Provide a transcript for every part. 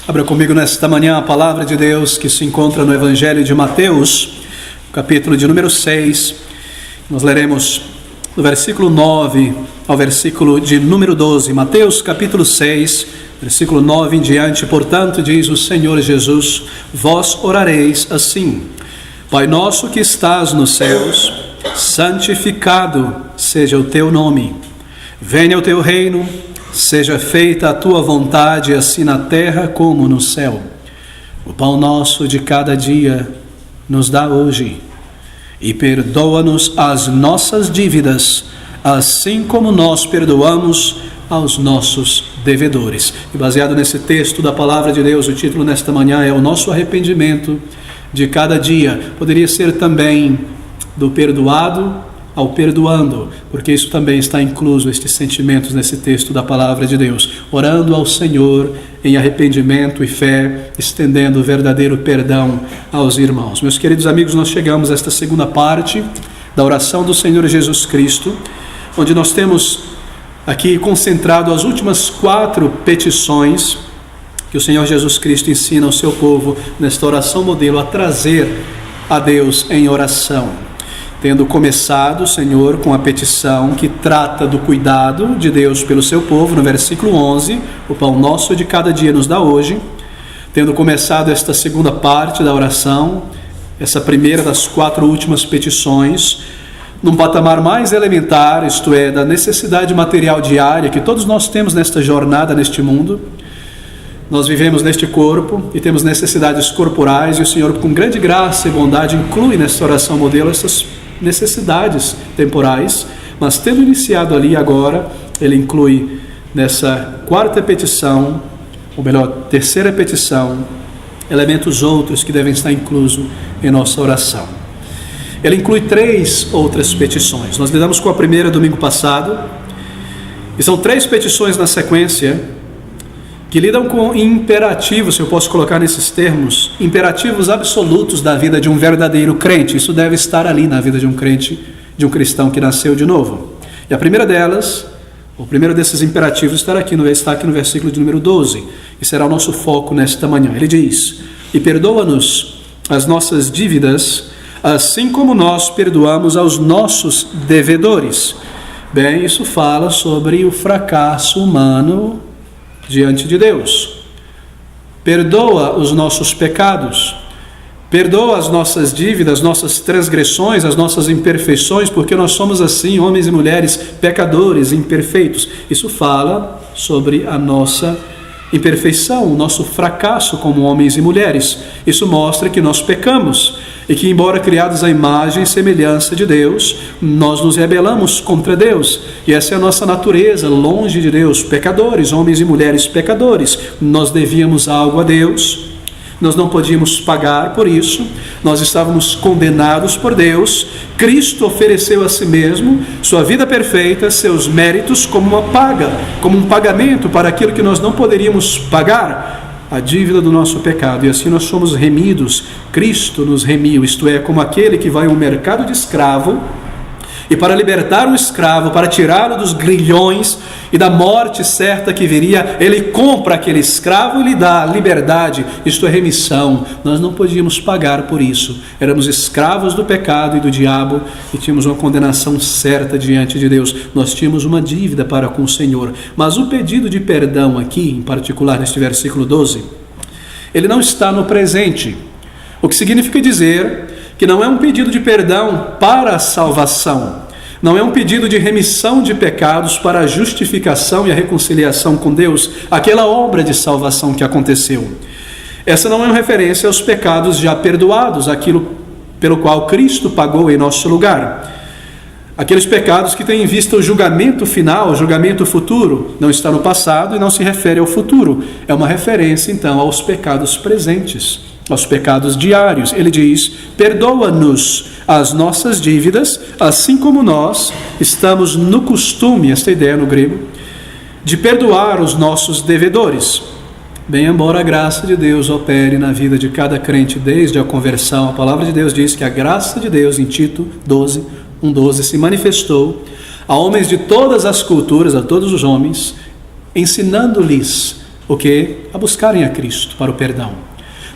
Abra comigo nesta manhã a palavra de Deus que se encontra no Evangelho de Mateus, capítulo de número 6. Nós leremos do versículo 9 ao versículo de número 12. Mateus, capítulo 6, versículo 9 em diante. Portanto, diz o Senhor Jesus: vós orareis assim: Pai nosso que estás nos céus, santificado seja o teu nome. Venha o teu reino. Seja feita a tua vontade, assim na terra como no céu. O pão nosso de cada dia nos dá hoje. E perdoa-nos as nossas dívidas, assim como nós perdoamos aos nossos devedores. E baseado nesse texto da palavra de Deus, o título nesta manhã é o nosso arrependimento de cada dia. Poderia ser também do perdoado ao perdoando, porque isso também está incluso, estes sentimentos nesse texto da palavra de Deus. Orando ao Senhor em arrependimento e fé, estendendo o verdadeiro perdão aos irmãos. Meus queridos amigos, nós chegamos a esta segunda parte da oração do Senhor Jesus Cristo, onde nós temos aqui concentrado as últimas 4 petições que o Senhor Jesus Cristo ensina ao seu povo nesta oração modelo a trazer a Deus em oração. Tendo começado, Senhor, com a petição que trata do cuidado de Deus pelo seu povo, no versículo 11, o pão nosso de cada dia nos dá hoje. Tendo começado esta segunda parte da oração, essa primeira das 4 últimas petições, num patamar mais elementar, isto é, da necessidade material diária que todos nós temos nesta jornada, neste mundo. Nós vivemos neste corpo e temos necessidades corporais, e o Senhor, com grande graça e bondade, inclui nesta oração modelo essas necessidades temporais, mas tendo iniciado ali agora, ele inclui nessa 4ª petição, ou melhor, 3ª petição, elementos outros que devem estar inclusos em nossa oração. Ele inclui 3 outras petições. Nós lidamos com a primeira domingo passado, e são 3 petições na sequência que lidam com imperativos, se eu posso colocar nesses termos, imperativos absolutos da vida de um verdadeiro crente. Isso deve estar ali na vida de um crente, de um cristão que nasceu de novo. E a primeira delas, o primeiro desses imperativos está aqui no versículo de número 12, e será o nosso foco nesta manhã. Ele diz: e perdoa-nos as nossas dívidas, assim como nós perdoamos aos nossos devedores. Bem, isso fala sobre o fracasso humano diante de Deus. Perdoa os nossos pecados, perdoa as nossas dívidas, nossas transgressões, as nossas imperfeições, porque nós somos assim, homens e mulheres pecadores, imperfeitos. Isso fala sobre a nossa imperfeição, o nosso fracasso como homens e mulheres. Isso mostra que nós pecamos e que, embora criados à imagem e semelhança de Deus, nós nos rebelamos contra Deus, e essa é a nossa natureza, longe de Deus, pecadores, homens e mulheres pecadores. Nós devíamos algo a Deus, nós não podíamos pagar por isso, nós estávamos condenados por Deus. Cristo ofereceu a si mesmo sua vida perfeita, seus méritos, como uma paga, como um pagamento para aquilo que nós não poderíamos pagar, a dívida do nosso pecado, e assim nós somos remidos. Cristo nos remiu, isto é, como aquele que vai a um mercado de escravo, e para libertar o escravo, para tirá-lo dos grilhões e da morte certa que viria, ele compra aquele escravo e lhe dá liberdade, isto é, remissão. Nós não podíamos pagar por isso, éramos escravos do pecado e do diabo, e tínhamos uma condenação certa diante de Deus. Nós tínhamos uma dívida para com o Senhor. Mas o pedido de perdão aqui, em particular neste versículo 12, ele não está no presente, o que significa dizer que não é um pedido de perdão para a salvação, não é um pedido de remissão de pecados para a justificação e a reconciliação com Deus, aquela obra de salvação que aconteceu. Essa não é uma referência aos pecados já perdoados, aquilo pelo qual Cristo pagou em nosso lugar. Aqueles pecados que têm em vista o julgamento final, o julgamento futuro, não está no passado e não se refere ao futuro. É uma referência, então, aos pecados presentes, aos pecados diários. Ele diz: perdoa-nos as nossas dívidas, assim como nós estamos no costume, esta ideia no grego, de perdoar os nossos devedores. Bem, embora a graça de Deus opere na vida de cada crente desde a conversão, a palavra de Deus diz que a graça de Deus, em Tito 1:12, se manifestou a homens de todas as culturas, a todos os homens, ensinando-lhes o que? A buscarem a Cristo para o perdão.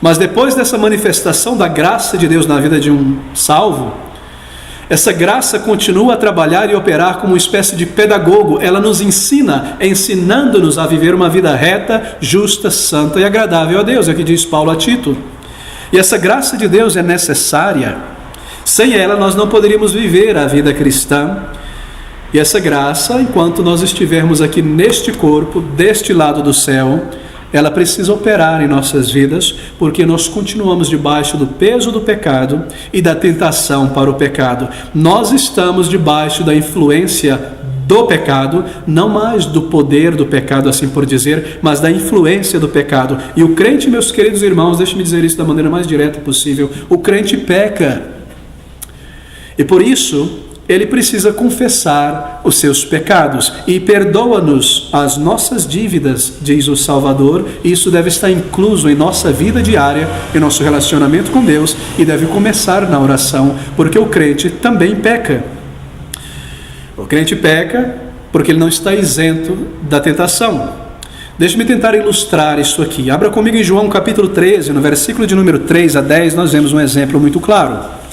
Mas depois dessa manifestação da graça de Deus na vida de um salvo, essa graça continua a trabalhar e operar como uma espécie de pedagogo. Ela nos ensina, ensinando-nos a viver uma vida reta, justa, santa e agradável a Deus. É o que diz Paulo a Tito. E essa graça de Deus é necessária. Sem ela nós não poderíamos viver a vida cristã. E essa graça, enquanto nós estivermos aqui neste corpo, deste lado do céu, ela precisa operar em nossas vidas, porque nós continuamos debaixo do peso do pecado e da tentação para o pecado. Nós estamos debaixo da influência do pecado, não mais do poder do pecado, assim por dizer, mas da influência do pecado. E o crente, meus queridos irmãos, deixe-me dizer isso da maneira mais direta possível, o crente peca. E por isso, ele precisa confessar os seus pecados e perdoa-nos as nossas dívidas, diz o Salvador. Isso deve estar incluso em nossa vida diária, em nosso relacionamento com Deus, e deve começar na oração, porque o crente também peca. O crente peca porque ele não está isento da tentação. Deixe-me tentar ilustrar isso aqui. Abra comigo em João capítulo 13, no versículo de número 3 a 10, nós vemos um exemplo muito claro.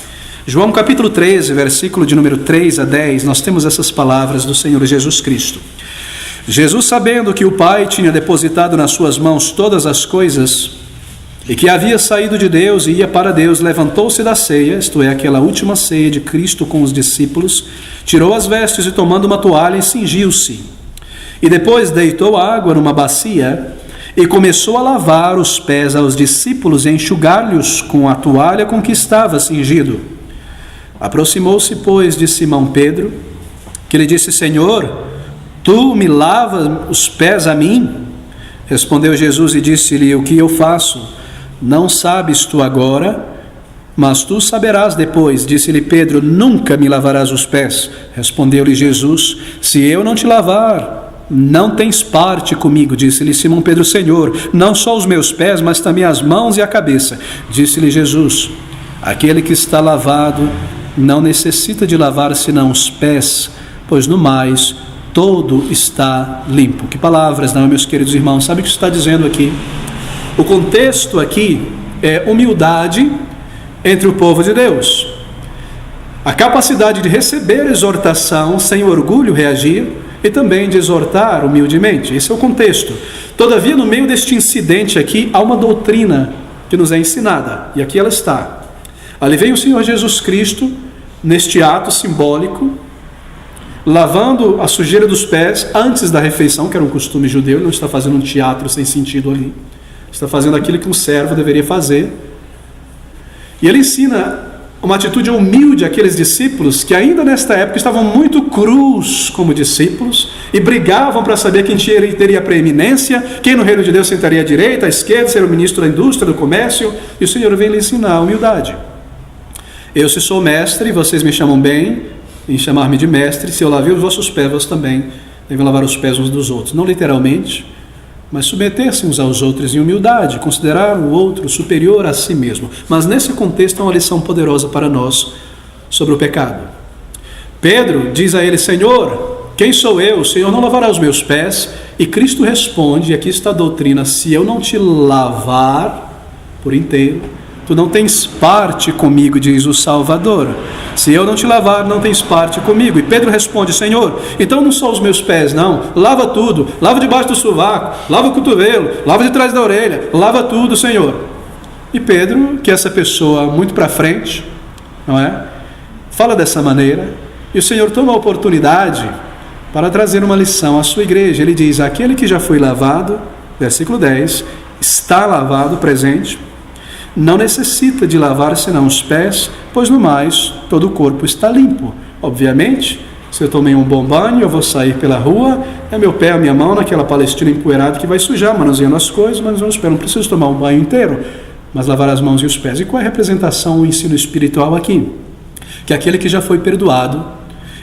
João capítulo 13, versículo de número 3 a 10, nós temos essas palavras do Senhor Jesus Cristo. Jesus, sabendo que o Pai tinha depositado nas suas mãos todas as coisas, e que havia saído de Deus e ia para Deus, levantou-se da ceia, isto é, aquela última ceia de Cristo com os discípulos, tirou as vestes e tomando uma toalha, cingiu-se. E depois deitou água numa bacia e começou a lavar os pés aos discípulos e enxugar-lhes com a toalha com que estava cingido. Aproximou-se, pois, de Simão Pedro, que lhe disse: Senhor, tu me lavas os pés a mim? Respondeu Jesus e disse-lhe: o que eu faço, não sabes tu agora, mas tu saberás depois. Disse-lhe Pedro: nunca me lavarás os pés. Respondeu-lhe Jesus: se eu não te lavar, não tens parte comigo. Disse-lhe Simão Pedro: Senhor, não só os meus pés, mas também as mãos e a cabeça. Disse-lhe Jesus: aquele que está lavado não necessita de lavar senão os pés, pois no mais todo está limpo. Que palavras, não, meus queridos irmãos? Sabe o que está dizendo aqui? O contexto aqui é humildade entre o povo de Deus. A capacidade de receber exortação sem orgulho reagir e também de exortar humildemente. Esse é o contexto. Todavia, no meio deste incidente aqui, há uma doutrina que nos é ensinada, e aqui ela está. Ali vem o Senhor Jesus Cristo, neste ato simbólico, lavando a sujeira dos pés antes da refeição, que era um costume judeu. Ele não está fazendo um teatro sem sentido ali. Está fazendo aquilo que um servo deveria fazer. E ele ensina uma atitude humilde àqueles discípulos que ainda nesta época estavam muito crus como discípulos e brigavam para saber quem teria a preeminência, quem no reino de Deus sentaria à direita, à esquerda, ser o ministro da indústria, do comércio. E o Senhor vem lhe ensinar a humildade. Eu, se sou mestre, vocês me chamam bem em chamar-me de mestre. Se eu lavei os vossos pés, vocês também devem lavar os pés uns dos outros. Não literalmente, mas submeter-se uns aos outros em humildade, considerar o outro superior a si mesmo. Mas nesse contexto há uma lição poderosa para nós sobre o pecado. Pedro diz a ele: Senhor, quem sou eu? O Senhor não lavará os meus pés? E Cristo responde, e aqui está a doutrina: se eu não te lavar por inteiro, tu não tens parte comigo, diz o Salvador. Se eu não te lavar, não tens parte comigo. E Pedro responde: Senhor, então não só os meus pés, não. Lava tudo. Lava debaixo do sovaco, lava o cotovelo, lava de trás da orelha, lava tudo, Senhor. E Pedro, que é essa pessoa muito para frente, não é? Fala dessa maneira. E o Senhor toma a oportunidade para trazer uma lição à sua igreja. Ele diz: aquele que já foi lavado, versículo 10, está lavado, presente, não necessita de lavar senão os pés, pois no mais todo o corpo está limpo. Obviamente, se eu tomei um bom banho, eu vou sair pela rua, é meu pé, a minha mão naquela Palestina empoeirada que vai sujar, manuseando as coisas, mas não preciso tomar um banho inteiro, mas lavar as mãos e os pés. E qual é a representação, o ensino espiritual aqui? Que aquele que já foi perdoado,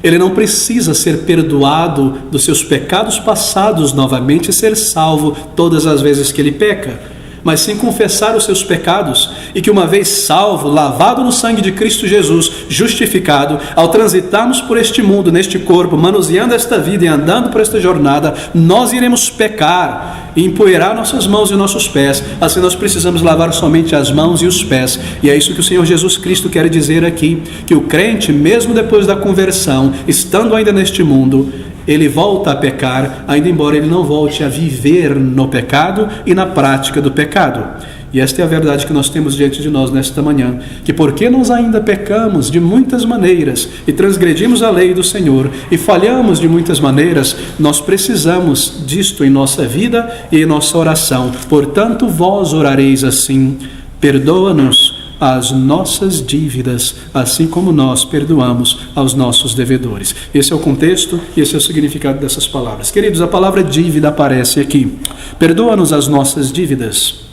ele não precisa ser perdoado dos seus pecados passados novamente e ser salvo todas as vezes que ele peca. mas sim confessar os seus pecados, e que uma vez salvo, lavado no sangue de Cristo Jesus, justificado, ao transitarmos por este mundo, neste corpo, manuseando esta vida e andando por esta jornada, nós iremos pecar e empoeirar nossas mãos e nossos pés. Assim nós precisamos lavar somente as mãos e os pés, e é isso que o Senhor Jesus Cristo quer dizer aqui, que o crente, mesmo depois da conversão, estando ainda neste mundo, ele volta a pecar, ainda embora ele não volte a viver no pecado e na prática do pecado. E esta é a verdade que nós temos diante de nós nesta manhã, que porque nós ainda pecamos de muitas maneiras e transgredimos a lei do Senhor e falhamos de muitas maneiras, nós precisamos disto em nossa vida e em nossa oração. Portanto, vós orareis assim: perdoa-nos as nossas dívidas, assim como nós perdoamos aos nossos devedores. Esse é o contexto e esse é o significado dessas palavras. Queridos, a palavra dívida aparece aqui. Perdoa-nos as nossas dívidas.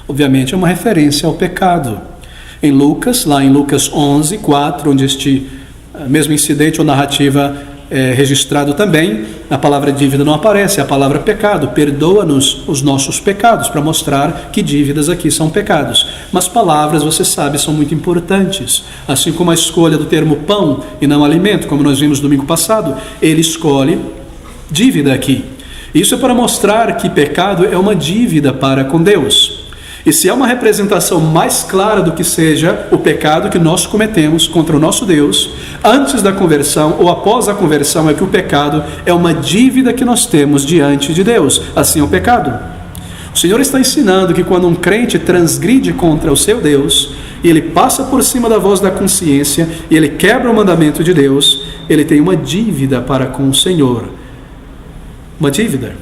Obviamente é uma referência ao pecado. Em Lucas, lá em Lucas 11, 4, onde este mesmo incidente ou narrativa é registrado também, a palavra dívida não aparece, é a palavra pecado. Perdoa-nos os nossos pecados, para mostrar que dívidas aqui são pecados. Mas palavras, você sabe, são muito importantes. Assim como a escolha do termo pão e não alimento, como nós vimos domingo passado, ele escolhe dívida aqui. Isso é para mostrar que pecado é uma dívida para com Deus. E se há uma representação mais clara do que seja o pecado que nós cometemos contra o nosso Deus, antes da conversão ou após a conversão, é que o pecado é uma dívida que nós temos diante de Deus. Assim é o pecado. O Senhor está ensinando que quando um crente transgride contra o seu Deus, e ele passa por cima da voz da consciência, e ele quebra o mandamento de Deus, ele tem uma dívida para com o Senhor. Uma dívida.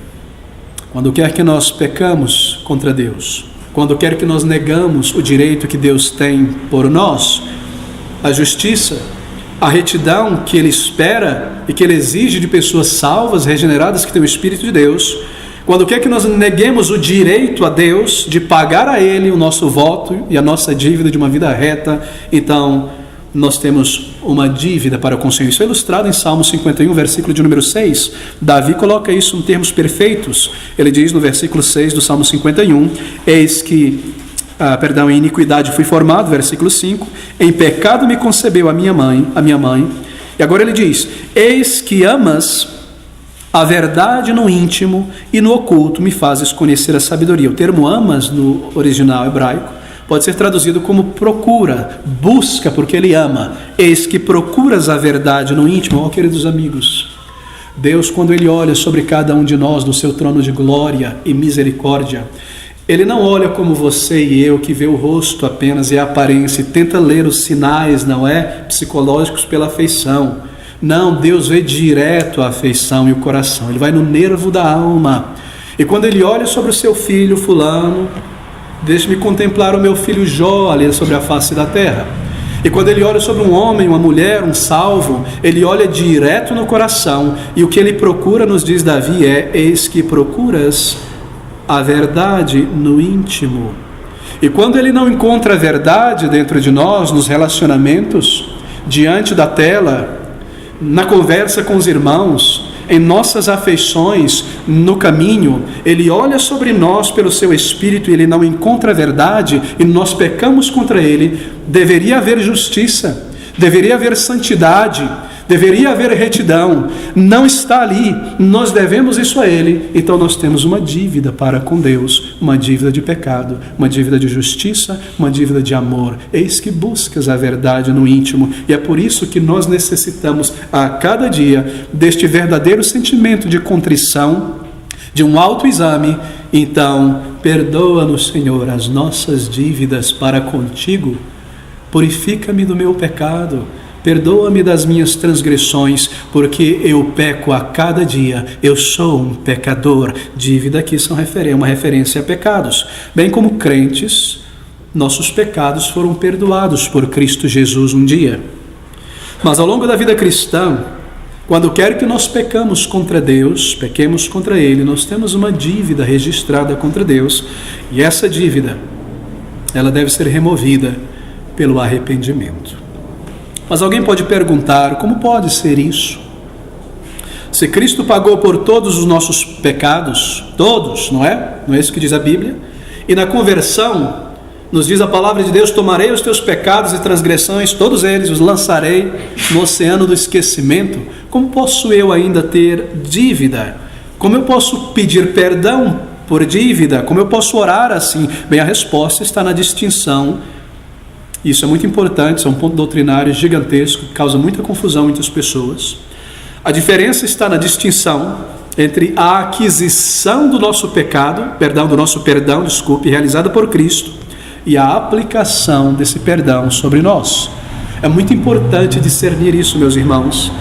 Quando quer que nós pecamos contra Deus, quando quer que nós negamos o direito que Deus tem por nós, a justiça, a retidão que Ele espera e que Ele exige de pessoas salvas, regeneradas, que têm o Espírito de Deus, quando quer que nós neguemos o direito a Deus de pagar a Ele o nosso voto e a nossa dívida de uma vida reta, então nós temos uma dívida para com o Senhor. Isso é ilustrado em Salmo 51, versículo de número 6. Davi coloca isso em termos perfeitos. Ele diz no versículo 6 do Salmo 51, eis que, em iniquidade fui formado, versículo 5, em pecado me concebeu a minha mãe. E agora ele diz, eis que amas a verdade no íntimo e no oculto me fazes conhecer a sabedoria. O termo amas no original hebraico pode ser traduzido como procura, busca porque Ele ama. Eis que procuras a verdade no íntimo. Oh, queridos amigos, Deus, quando Ele olha sobre cada um de nós no seu trono de glória e misericórdia, Ele não olha como você e eu, que vê o rosto apenas e a aparência e tenta ler os sinais, não é? Psicológicos pela afeição. Não, Deus vê direto a afeição e o coração. Ele vai no nervo da alma. E quando Ele olha sobre o seu filho fulano, deixe-me contemplar o meu filho Jó ali sobre a face da terra. E quando Ele olha sobre um homem, uma mulher, um salvo, Ele olha direto no coração. E o que Ele procura, nos diz Davi, eis que procuras a verdade no íntimo. E quando Ele não encontra a verdade dentro de nós, nos relacionamentos, diante da tela, na conversa com os irmãos, em nossas afeições, no caminho, Ele olha sobre nós pelo seu Espírito e Ele não encontra a verdade e nós pecamos contra Ele, deveria haver justiça, deveria haver santidade, deveria haver retidão. Não está ali, nós devemos isso a Ele, então nós temos uma dívida para com Deus, uma dívida de pecado, uma dívida de justiça, uma dívida de amor. Eis que buscas a verdade no íntimo, e é por isso que nós necessitamos a cada dia deste verdadeiro sentimento de contrição, de um autoexame. Então, perdoa-nos, Senhor, as nossas dívidas para contigo, purifica-me do meu pecado, perdoa-me das minhas transgressões, porque eu peco a cada dia, eu sou um pecador. Dívida aqui é uma referência a pecados. Bem como crentes, nossos pecados foram perdoados por Cristo Jesus um dia. Mas ao longo da vida cristã, quando quer que nós pequemos contra Deus, pequemos contra Ele, nós temos uma dívida registrada contra Deus, e essa dívida, ela deve ser removida pelo arrependimento. Mas alguém pode perguntar, como pode ser isso? Se Cristo pagou por todos os nossos pecados, todos, não é? Não é isso que diz a Bíblia? E na conversão, nos diz a palavra de Deus: tomarei os teus pecados e transgressões, todos eles os lançarei no oceano do esquecimento. Como posso eu ainda ter dívida? Como eu posso pedir perdão por dívida? Como eu posso orar assim? Bem, a resposta está na distinção. Isso é muito importante, isso é um ponto doutrinário gigantesco, que causa muita confusão entre as pessoas. A diferença está na distinção entre a aquisição do nosso perdão, realizada por Cristo, e a aplicação desse perdão sobre nós. É muito importante discernir isso, meus irmãos.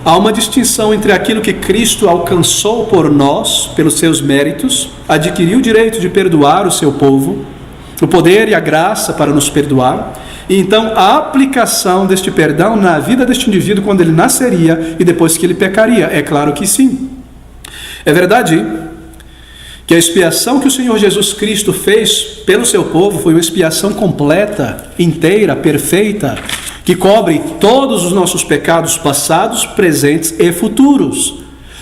Há uma distinção entre aquilo que Cristo alcançou por nós, pelos seus méritos, adquiriu o direito de perdoar o seu povo, o poder e a graça para nos perdoar, e então a aplicação deste perdão na vida deste indivíduo quando ele nasceria e depois que ele pecaria. É claro que sim. É verdade que a expiação que o Senhor Jesus Cristo fez pelo seu povo foi uma expiação completa, inteira, perfeita, que cobre todos os nossos pecados passados, presentes e futuros.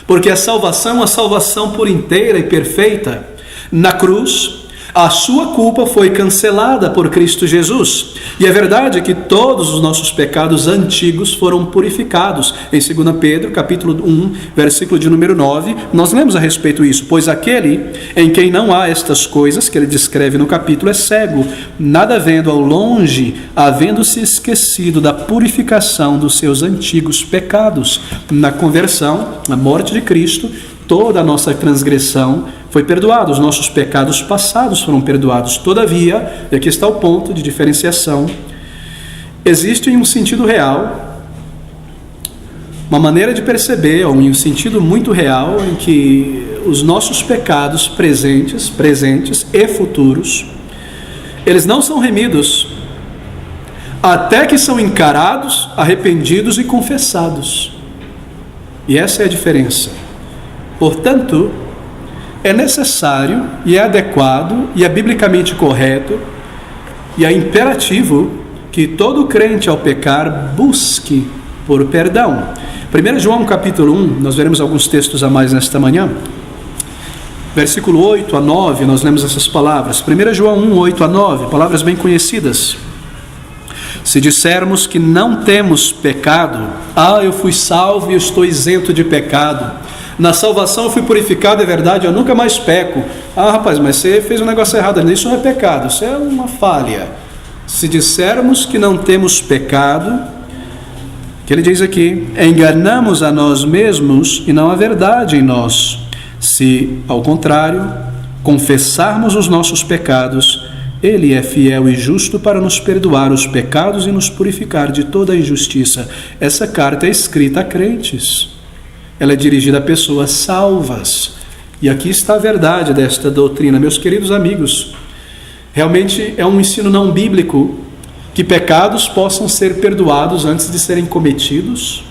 Porque a salvação é uma salvação por inteira e perfeita. Na cruz, a sua culpa foi cancelada por Cristo Jesus. E é verdade que todos os nossos pecados antigos foram purificados. Em 2 Pedro, capítulo 1, versículo de número 9, nós lemos a respeito disso. Pois aquele em quem não há estas coisas, que ele descreve no capítulo, é cego, nada vendo ao longe, havendo-se esquecido da purificação dos seus antigos pecados. Na conversão, na morte de Cristo, toda a nossa transgressão foi perdoada, os nossos pecados passados foram perdoados. Todavia, e aqui está o ponto de diferenciação, existe em um sentido real, uma maneira de perceber, ou em um sentido muito real, em que os nossos pecados presentes e futuros, eles não são remidos, até que são encarados, arrependidos e confessados. E essa é a diferença. Portanto, é necessário e é adequado e é biblicamente correto e é imperativo que todo crente ao pecar busque por perdão. 1 João capítulo 1, nós veremos alguns textos a mais nesta manhã. Versículo 8 a 9, nós lemos essas palavras. 1 João 1, 8 a 9, palavras bem conhecidas. Se dissermos que não temos pecado, eu fui salvo e estou isento de pecado. Na salvação eu fui purificado, é verdade, eu nunca mais peco. Rapaz, mas você fez um negócio errado, isso não é pecado, isso é uma falha. Se dissermos que não temos pecado, que ele diz aqui, enganamos a nós mesmos e não há verdade em nós. Se, ao contrário, confessarmos os nossos pecados, Ele é fiel e justo para nos perdoar os pecados e nos purificar de toda a injustiça. Essa carta é escrita a crentes. Ela é dirigida a pessoas salvas. E aqui está a verdade desta doutrina. Meus queridos amigos, realmente é um ensino não bíblico que pecados possam ser perdoados antes de serem cometidos.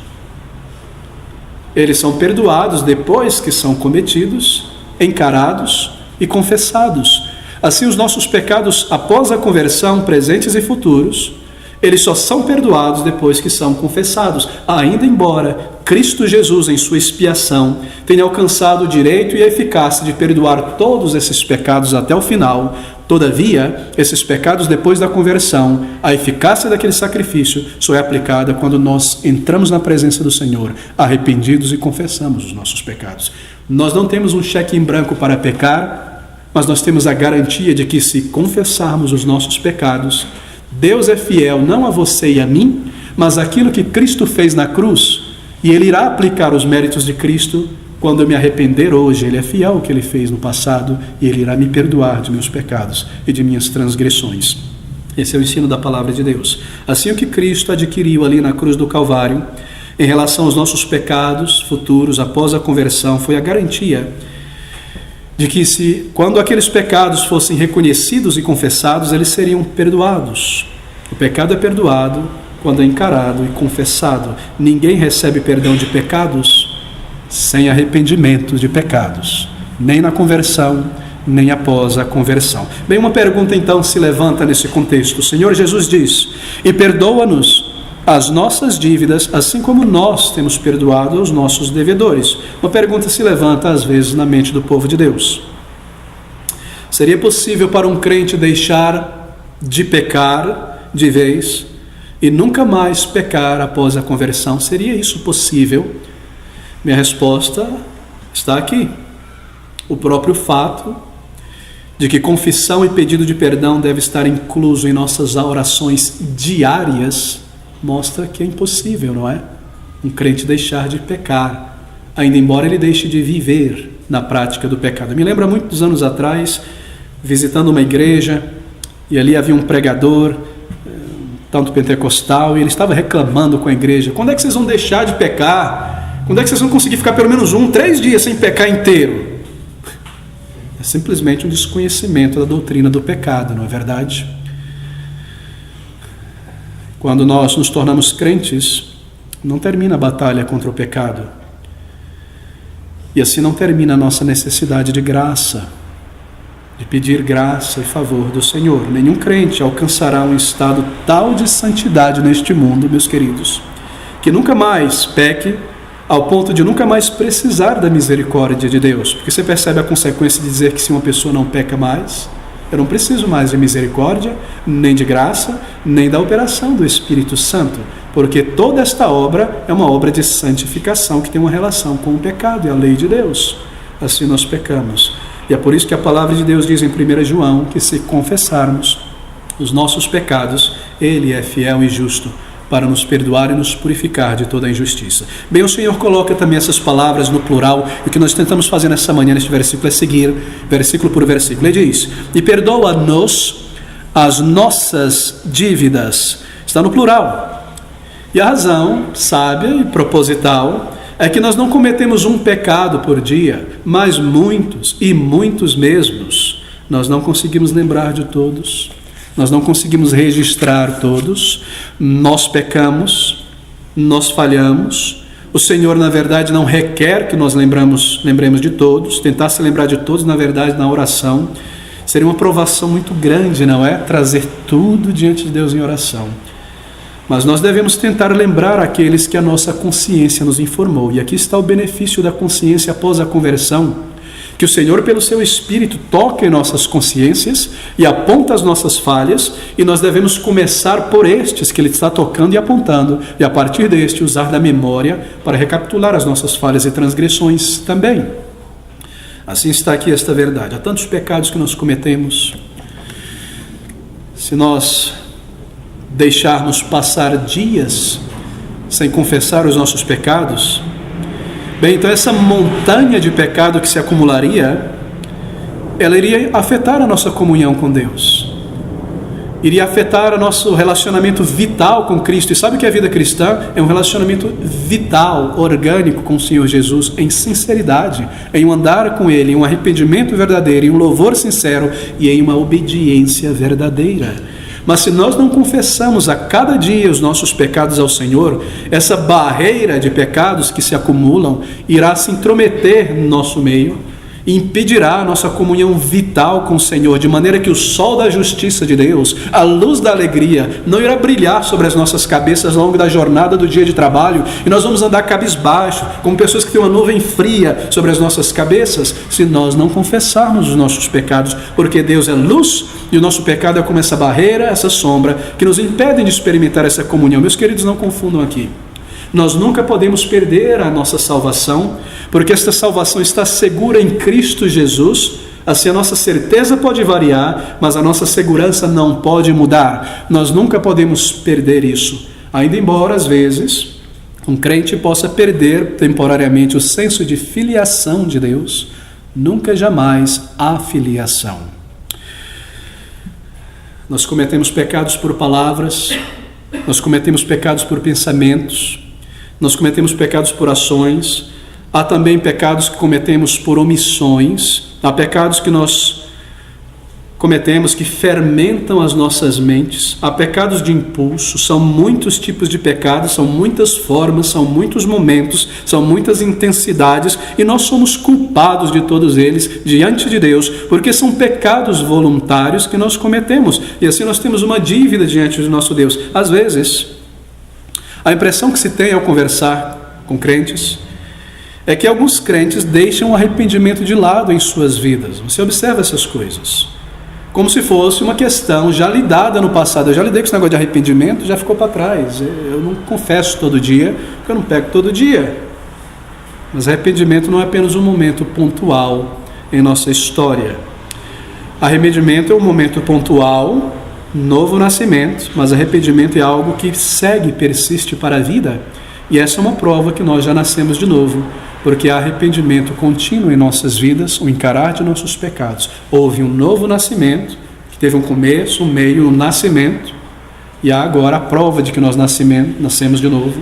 Eles são perdoados depois que são cometidos, encarados e confessados. Assim, os nossos pecados após a conversão, presentes e futuros, eles só são perdoados depois que são confessados, ainda embora Cristo Jesus, em sua expiação, tenha alcançado o direito e a eficácia de perdoar todos esses pecados até o final. Todavia, esses pecados depois da conversão, a eficácia daquele sacrifício só é aplicada quando nós entramos na presença do Senhor, arrependidos e confessamos os nossos pecados. Nós não temos um cheque em branco para pecar, mas nós temos a garantia de que se confessarmos os nossos pecados, Deus é fiel não a você e a mim, mas àquilo que Cristo fez na cruz, e Ele irá aplicar os méritos de Cristo quando eu me arrepender hoje. Ele é fiel ao que Ele fez no passado e Ele irá me perdoar de meus pecados e de minhas transgressões. Esse é o ensino da palavra de Deus. Assim, o que Cristo adquiriu ali na cruz do Calvário, em relação aos nossos pecados futuros após a conversão, foi a garantia de que quando aqueles pecados fossem reconhecidos e confessados, eles seriam perdoados. O pecado é perdoado quando é encarado e confessado. Ninguém recebe perdão de pecados sem arrependimento de pecados, nem na conversão, nem após a conversão. Bem, uma pergunta então se levanta nesse contexto. O Senhor Jesus diz, e perdoa-nos as nossas dívidas, assim como nós temos perdoado aos nossos devedores. Uma pergunta se levanta às vezes na mente do povo de Deus. Seria possível para um crente deixar de pecar de vez e nunca mais pecar após a conversão? Seria isso possível? Minha resposta está aqui. O próprio fato de que confissão e pedido de perdão deve estar incluso em nossas orações diárias mostra que é impossível, não é? Um crente deixar de pecar, ainda embora ele deixe de viver na prática do pecado. Me lembra muitos anos atrás, visitando uma igreja, e ali havia um pregador, tanto pentecostal, e ele estava reclamando com a igreja: quando é que vocês vão deixar de pecar? Quando é que vocês vão conseguir ficar pelo menos 3 dias sem pecar inteiro? É simplesmente um desconhecimento da doutrina do pecado, não é verdade? Quando nós nos tornamos crentes, não termina a batalha contra o pecado. E assim não termina a nossa necessidade de graça, de pedir graça e favor do Senhor. Nenhum crente alcançará um estado tal de santidade neste mundo, meus queridos, que nunca mais peque ao ponto de nunca mais precisar da misericórdia de Deus. Porque você percebe a consequência de dizer que se uma pessoa não peca mais, eu não preciso mais de misericórdia, nem de graça, nem da operação do Espírito Santo, porque toda esta obra é uma obra de santificação que tem uma relação com o pecado e a lei de Deus. Assim nós pecamos. E é por isso que a palavra de Deus diz em 1 João que se confessarmos os nossos pecados, Ele é fiel e justo para nos perdoar e nos purificar de toda a injustiça. Bem, o Senhor coloca também essas palavras no plural, e o que nós tentamos fazer nessa manhã, neste versículo, é seguir versículo por versículo. Ele diz: e perdoa-nos as nossas dívidas. Está no plural. E a razão sábia e proposital é que nós não cometemos um pecado por dia, mas muitos, e muitos mesmos. Nós não conseguimos lembrar de todos. Nós não conseguimos registrar todos, nós pecamos, nós falhamos. O Senhor, na verdade, não requer que nós lembremos de todos. Tentar se lembrar de todos, na verdade, na oração, seria uma provação muito grande, não é? Trazer tudo diante de Deus em oração. Mas nós devemos tentar lembrar aqueles que a nossa consciência nos informou. E aqui está o benefício da consciência após a conversão. Que o Senhor, pelo seu Espírito, toca em nossas consciências e aponta as nossas falhas, e nós devemos começar por estes que Ele está tocando e apontando, e a partir deste usar da memória para recapitular as nossas falhas e transgressões também. Assim está aqui esta verdade. Há tantos pecados que nós cometemos. Se nós deixarmos passar dias sem confessar os nossos pecados, bem, então essa montanha de pecado que se acumularia, ela iria afetar a nossa comunhão com Deus, iria afetar o nosso relacionamento vital com Cristo. E sabe o que é a vida cristã? É um relacionamento vital, orgânico com o Senhor Jesus, em sinceridade, em um andar com Ele, em um arrependimento verdadeiro, em um louvor sincero e em uma obediência verdadeira. Mas se nós não confessamos a cada dia os nossos pecados ao Senhor, essa barreira de pecados que se acumulam irá se intrometer no nosso meio e impedirá a nossa comunhão vital com o Senhor, de maneira que o sol da justiça de Deus, a luz da alegria, não irá brilhar sobre as nossas cabeças ao longo da jornada do dia de trabalho, e nós vamos andar cabisbaixo, como pessoas que têm uma nuvem fria sobre as nossas cabeças, se nós não confessarmos os nossos pecados, porque Deus é luz e o nosso pecado é como essa barreira, essa sombra, que nos impedem de experimentar essa comunhão. Meus queridos, não confundam aqui. Nós nunca podemos perder a nossa salvação, porque esta salvação está segura em Cristo Jesus. Assim a nossa certeza pode variar, mas a nossa segurança não pode mudar. Nós nunca podemos perder isso. Ainda embora, às vezes, um crente possa perder temporariamente o senso de filiação de Deus, nunca jamais a filiação. Nós cometemos pecados por palavras, nós cometemos pecados por pensamentos, nós cometemos pecados por ações, há também pecados que cometemos por omissões, há pecados que nós cometemos que fermentam as nossas mentes, há pecados de impulso. São muitos tipos de pecados, são muitas formas, são muitos momentos, são muitas intensidades, e nós somos culpados de todos eles diante de Deus, porque são pecados voluntários que nós cometemos, e assim nós temos uma dívida diante do nosso Deus. Às vezes, a impressão que se tem ao conversar com crentes é que alguns crentes deixam o arrependimento de lado em suas vidas. Você observa essas coisas como se fosse uma questão já lidada no passado. Eu já lidei com esse negócio de arrependimento, já ficou para trás. Eu não confesso todo dia, porque eu não peco todo dia. Mas arrependimento não é apenas um momento pontual em nossa história. Arrependimento é um momento pontual, novo nascimento, mas arrependimento é algo que segue, persiste para a vida. E essa é uma prova que nós já nascemos de novo, porque há arrependimento contínuo em nossas vidas, o encarar de nossos pecados. Houve um novo nascimento, que teve um começo, um meio, um nascimento, e há agora a prova de que nós nascemos de novo,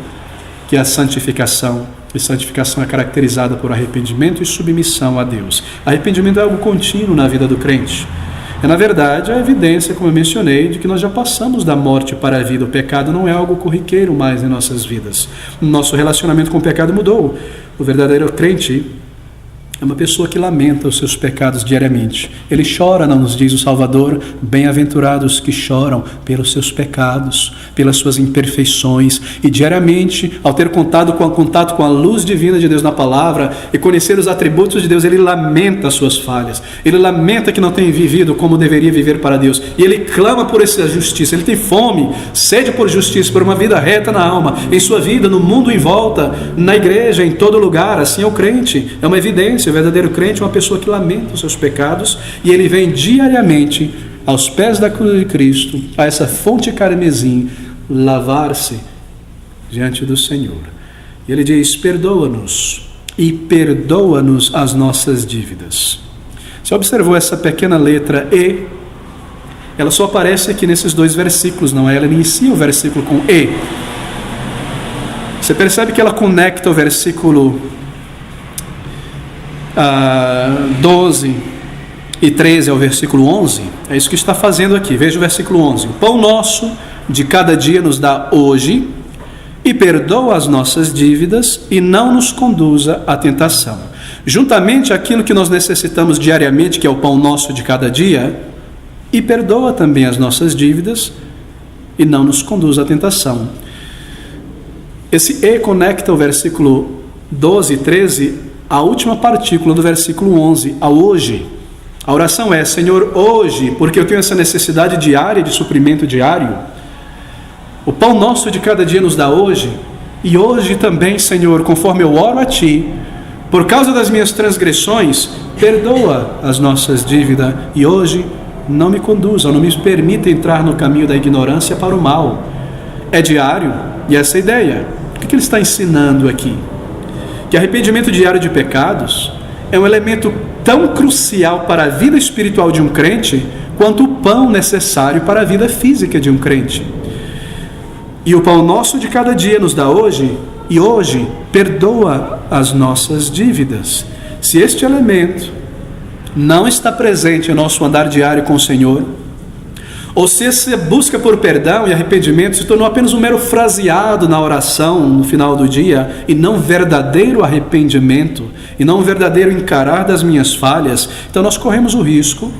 que é a santificação. E santificação é caracterizada por arrependimento e submissão a Deus. Arrependimento é algo contínuo na vida do crente. É, na verdade, a evidência, como eu mencionei, de que nós já passamos da morte para a vida. O pecado não é algo corriqueiro mais em nossas vidas. Nosso relacionamento com o pecado mudou. O verdadeiro crente é uma pessoa que lamenta os seus pecados diariamente. Ele chora, não nos diz o Salvador, bem-aventurados que choram pelos seus pecados, pelas suas imperfeições. E diariamente, ao ter contato com a luz divina de Deus na palavra e conhecer os atributos de Deus, ele lamenta as suas falhas. Ele lamenta que não tem vivido como deveria viver para Deus. E ele clama por essa justiça. Ele tem fome, sede por justiça, por uma vida reta na alma, em sua vida, no mundo em volta, na igreja, em todo lugar. Assim é o crente. É uma evidência. O verdadeiro crente é uma pessoa que lamenta os seus pecados e ele vem diariamente aos pés da cruz de Cristo, a essa fonte carmesim, lavar-se diante do Senhor. E ele diz: perdoa-nos e perdoa-nos as nossas dívidas. Você observou essa pequena letra E? Ela só aparece aqui nesses dois versículos, não é? Ela inicia o versículo com E. Você percebe que ela conecta o versículo 12 e 13 ao versículo 11, é isso que está fazendo aqui. Veja o versículo 11: o pão nosso de cada dia nos dá hoje, e perdoa as nossas dívidas, e não nos conduza à tentação. Juntamente aquilo que nós necessitamos diariamente, que é o pão nosso de cada dia, e perdoa também as nossas dívidas, e não nos conduz à tentação. Esse E conecta o versículo 12 e 13 a última partícula do versículo 11, ao hoje. A oração é: Senhor, hoje, porque eu tenho essa necessidade diária de suprimento diário, o pão nosso de cada dia nos dá hoje, e hoje também, Senhor, conforme eu oro a Ti, por causa das minhas transgressões, perdoa as nossas dívidas, e hoje não me conduza, não me permita entrar no caminho da ignorância para o mal. É diário, e essa é a ideia. O que ele está ensinando aqui? Que arrependimento diário de pecados é um elemento tão crucial para a vida espiritual de um crente quanto o pão necessário para a vida física de um crente. E o pão nosso de cada dia nos dá hoje, e hoje perdoa as nossas dívidas. Se este elemento não está presente em nosso andar diário com o Senhor, ou se essa busca por perdão e arrependimento se tornou apenas um mero fraseado na oração no final do dia, e não verdadeiro arrependimento, e não verdadeiro encarar das minhas falhas, então nós corremos o risco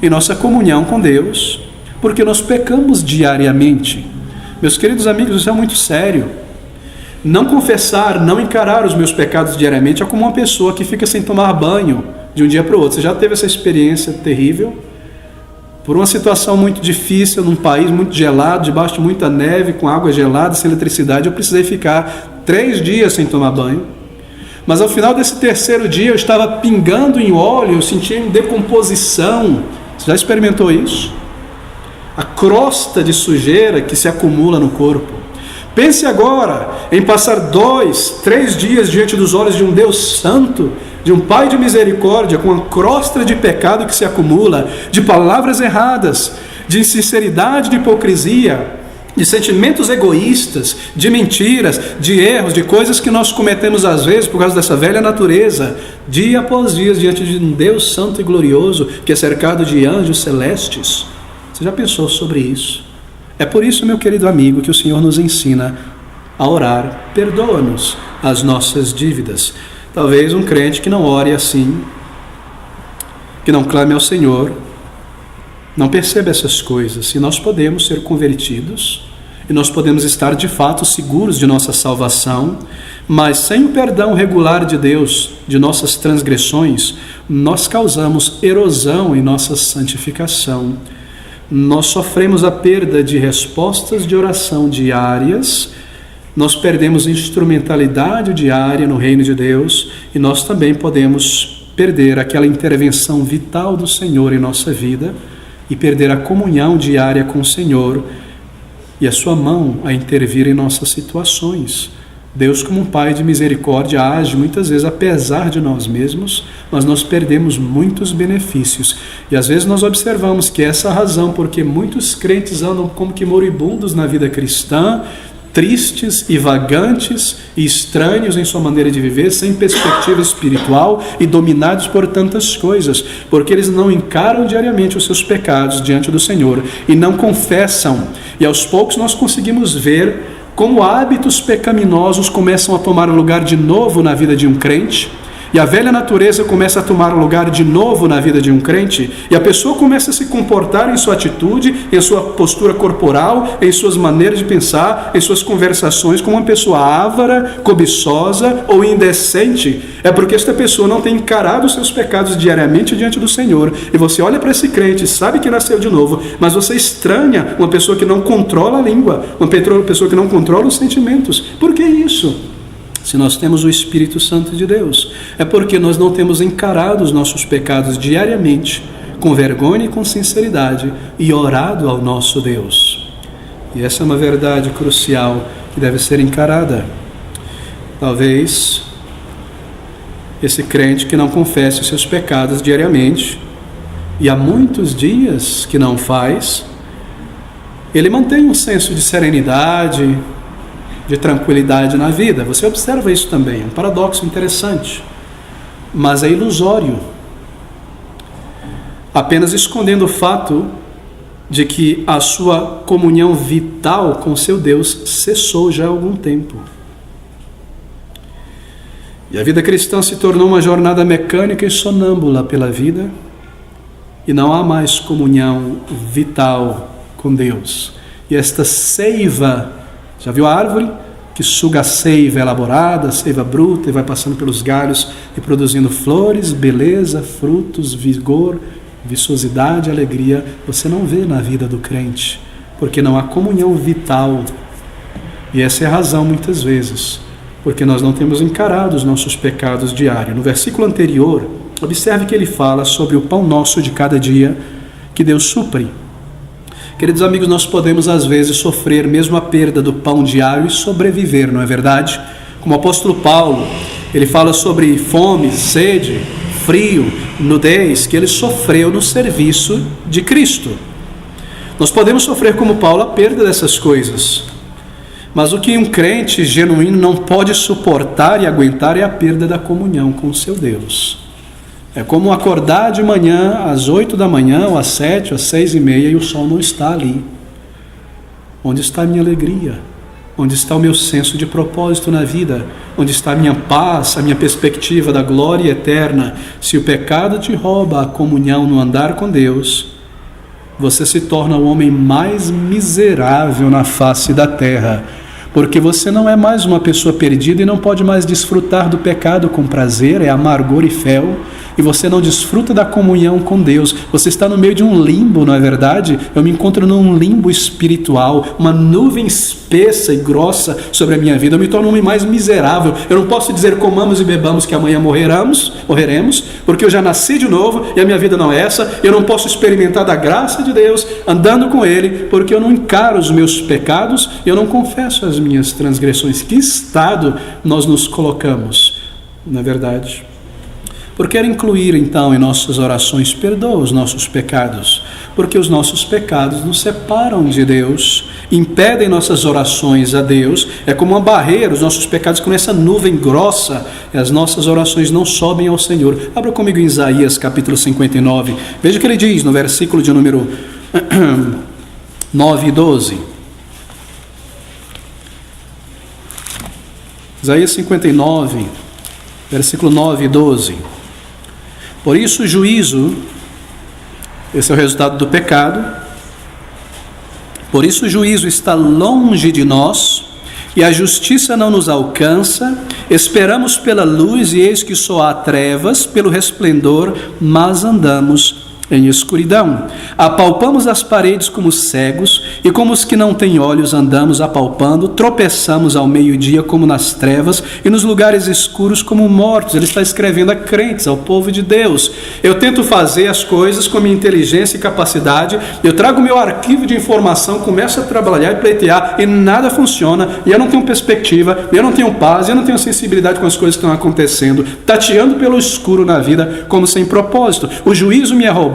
em nossa comunhão com Deus, porque nós pecamos diariamente. Meus queridos amigos, isso é muito sério. Não confessar, não encarar os meus pecados diariamente é como uma pessoa que fica sem tomar banho de um dia para o outro. Você já teve essa experiência terrível? Por uma situação muito difícil, num país muito gelado, debaixo de muita neve, com água gelada, sem eletricidade, eu precisei ficar 3 dias sem tomar banho. Mas ao final desse 3º dia, eu estava pingando em óleo, eu sentia em decomposição. Você já experimentou isso? A crosta de sujeira que se acumula no corpo. Pense agora em passar 2, 3 dias diante dos olhos de um Deus santo, de um Pai de misericórdia, com a crosta de pecado que se acumula, de palavras erradas, de insinceridade, de hipocrisia, de sentimentos egoístas, de mentiras, de erros, de coisas que nós cometemos às vezes por causa dessa velha natureza, dia após dia, diante de um Deus santo e glorioso, que é cercado de anjos celestes. Você já pensou sobre isso? É por isso, meu querido amigo, que o Senhor nos ensina a orar: perdoa-nos as nossas dívidas. Talvez um crente que não ore assim, que não clame ao Senhor, não perceba essas coisas. E nós podemos ser convertidos e nós podemos estar de fato seguros de nossa salvação, mas sem o perdão regular de Deus de nossas transgressões, nós causamos erosão em nossa santificação. Nós sofremos a perda de respostas de oração diárias, nós perdemos instrumentalidade diária no reino de Deus e nós também podemos perder aquela intervenção vital do Senhor em nossa vida e perder a comunhão diária com o Senhor e a sua mão a intervir em nossas situações. Deus, como um Pai de misericórdia, age muitas vezes apesar de nós mesmos, mas nós perdemos muitos benefícios. E às vezes nós observamos que essa é a razão porque muitos crentes andam como que moribundos na vida cristã, tristes e vagantes e estranhos em sua maneira de viver, sem perspectiva espiritual e dominados por tantas coisas, porque eles não encaram diariamente os seus pecados diante do Senhor e não confessam. E aos poucos nós conseguimos ver como hábitos pecaminosos começam a tomar lugar de novo na vida de um crente, e a velha natureza começa a tomar lugar de novo na vida de um crente, e a pessoa começa a se comportar em sua atitude, em sua postura corporal, em suas maneiras de pensar, em suas conversações, como uma pessoa ávara, cobiçosa ou indecente. É porque esta pessoa não tem encarado os seus pecados diariamente diante do Senhor. E você olha para esse crente, sabe que nasceu de novo, mas você estranha uma pessoa que não controla a língua, uma pessoa que não controla os sentimentos. Por que isso? Se nós temos o Espírito Santo de Deus, é porque nós não temos encarado os nossos pecados diariamente, com vergonha e com sinceridade, e orado ao nosso Deus. E essa é uma verdade crucial que deve ser encarada. Talvez esse crente que não confesse os seus pecados diariamente, e há muitos dias que não faz, ele mantém um senso de serenidade, de tranquilidade na vida. Você observa isso também, é um paradoxo interessante, mas é ilusório, apenas escondendo o fato de que a sua comunhão vital com seu Deus cessou já há algum tempo. E a vida cristã se tornou uma jornada mecânica e sonâmbula pela vida, e não há mais comunhão vital com Deus. E esta seiva, já viu a árvore que suga a seiva elaborada, a seiva bruta, e vai passando pelos galhos e produzindo flores, beleza, frutos, vigor, viçosidade, alegria? Você não vê na vida do crente, porque não há comunhão vital. E essa é a razão, muitas vezes, porque nós não temos encarado os nossos pecados diários. No versículo anterior, observe que ele fala sobre o pão nosso de cada dia que Deus supre. Queridos amigos, nós podemos às vezes sofrer mesmo a perda do pão diário e sobreviver, não é verdade? Como o apóstolo Paulo, ele fala sobre fome, sede, frio, nudez, que ele sofreu no serviço de Cristo. Nós podemos sofrer como Paulo a perda dessas coisas, mas o que um crente genuíno não pode suportar e aguentar é a perda da comunhão com o seu Deus. É como acordar de manhã às 8 da manhã, ou às 7, às 6:30, e o sol não está ali. Onde está a minha alegria? Onde está o meu senso de propósito na vida? Onde está a minha paz, a minha perspectiva da glória eterna? Se o pecado te rouba a comunhão no andar com Deus, você se torna o homem mais miserável na face da terra, porque você não é mais uma pessoa perdida e não pode mais desfrutar do pecado com prazer, é amargor e fel, e você não desfruta da comunhão com Deus. Você está no meio de um limbo, não é verdade? Eu me encontro num limbo espiritual, uma nuvem espessa e grossa sobre a minha vida. Eu me torno um homem mais miserável. Eu não posso dizer comamos e bebamos que amanhã morreremos, porque eu já nasci de novo e a minha vida não é essa. Eu não posso experimentar da graça de Deus andando com Ele, porque eu não encaro os meus pecados, eu não confesso as minhas transgressões. Que estado nós nos colocamos, não é verdade? Por que incluir então em nossas orações, perdoa os nossos pecados? Porque os nossos pecados nos separam de Deus, impedem nossas orações a Deus, é como uma barreira, os nossos pecados com essa nuvem grossa, e as nossas orações não sobem ao Senhor. Abra comigo em Isaías capítulo 59, veja o que ele diz no versículo de número 9 e 12. Isaías 59, versículo 9 e 12. Por isso o juízo, esse é o resultado do pecado, Por isso o juízo está longe de nós e a justiça não nos alcança. Esperamos pela luz e eis que só há trevas, pelo resplendor, mas andamos em escuridão. Apalpamos as paredes como cegos e como os que não têm olhos andamos apalpando. Tropeçamos ao meio-dia como nas trevas e nos lugares escuros como mortos. Ele está escrevendo a crentes, ao povo de Deus. Eu tento fazer as coisas com minha inteligência e capacidade. Eu trago meu arquivo de informação, começo a trabalhar e pleitear e nada funciona. E eu não tenho perspectiva, eu não tenho paz, eu não tenho sensibilidade com as coisas que estão acontecendo. Tateando pelo escuro na vida como sem propósito. O juízo me é roubado,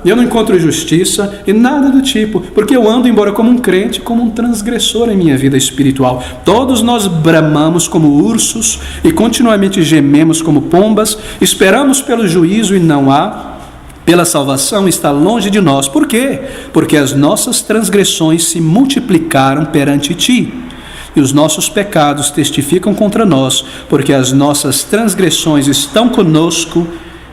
eu não encontro justiça e nada do tipo, porque eu ando embora como um crente, como um transgressor em minha vida espiritual. Todos nós bramamos como ursos e continuamente gememos como pombas, esperamos pelo juízo e não há, pela salvação está longe de nós. Por quê? Porque as nossas transgressões se multiplicaram perante ti. E os nossos pecados testificam contra nós, porque as nossas transgressões estão conosco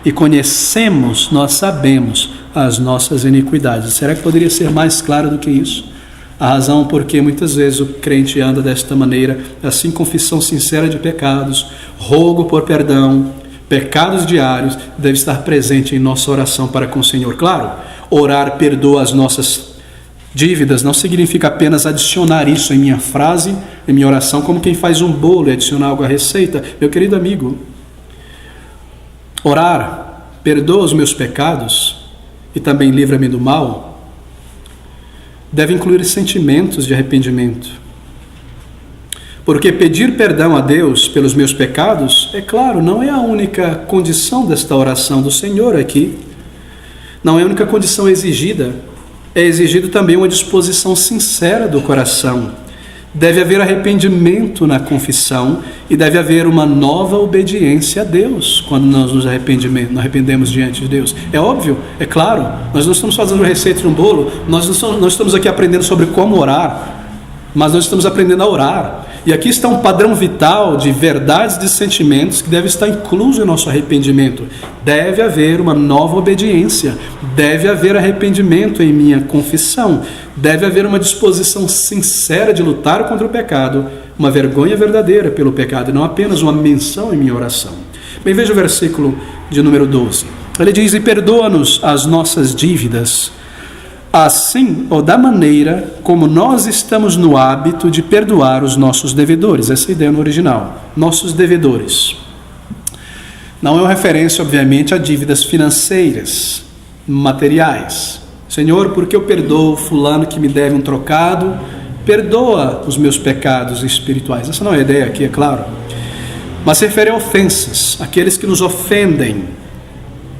e conhecemos, nós sabemos as nossas iniquidades. Será que poderia ser mais claro do que isso? A razão porque muitas vezes o crente anda desta maneira, assim, confissão sincera de pecados, rogo por perdão, pecados diários, deve estar presente em nossa oração para com o Senhor. Claro, orar perdoa as nossas dívidas não significa apenas adicionar isso em minha frase, em minha oração, como quem faz um bolo e adiciona algo à receita. Meu querido amigo, orar, perdoa os meus pecados e também livra-me do mal, deve incluir sentimentos de arrependimento. Porque pedir perdão a Deus pelos meus pecados, é claro, não é a única condição desta oração do Senhor aqui. Não é a única condição exigida. É exigido também uma disposição sincera do coração. Deve haver arrependimento na confissão e deve haver uma nova obediência a Deus quando nós nos arrependemos diante de Deus. É óbvio, é claro, nós não estamos fazendo receita de um bolo, nós estamos aqui aprendendo sobre como orar, mas nós estamos aprendendo a orar. E aqui está um padrão vital de verdades, de sentimentos que deve estar incluso em nosso arrependimento. Deve haver uma nova obediência, deve haver arrependimento em minha confissão, deve haver uma disposição sincera de lutar contra o pecado, uma vergonha verdadeira pelo pecado, e não apenas uma menção em minha oração. Bem, veja o versículo de número 12. Ele diz: e perdoa-nos as nossas dívidas, assim, ou da maneira como nós estamos no hábito de perdoar os nossos devedores. Essa é a ideia no original. Nossos devedores. Não é uma referência, obviamente, a dívidas financeiras, materiais. Senhor, porque eu perdoo fulano que me deve um trocado, perdoa os meus pecados espirituais. Essa não é a ideia aqui, é claro. Mas se refere a ofensas, aqueles que nos ofendem.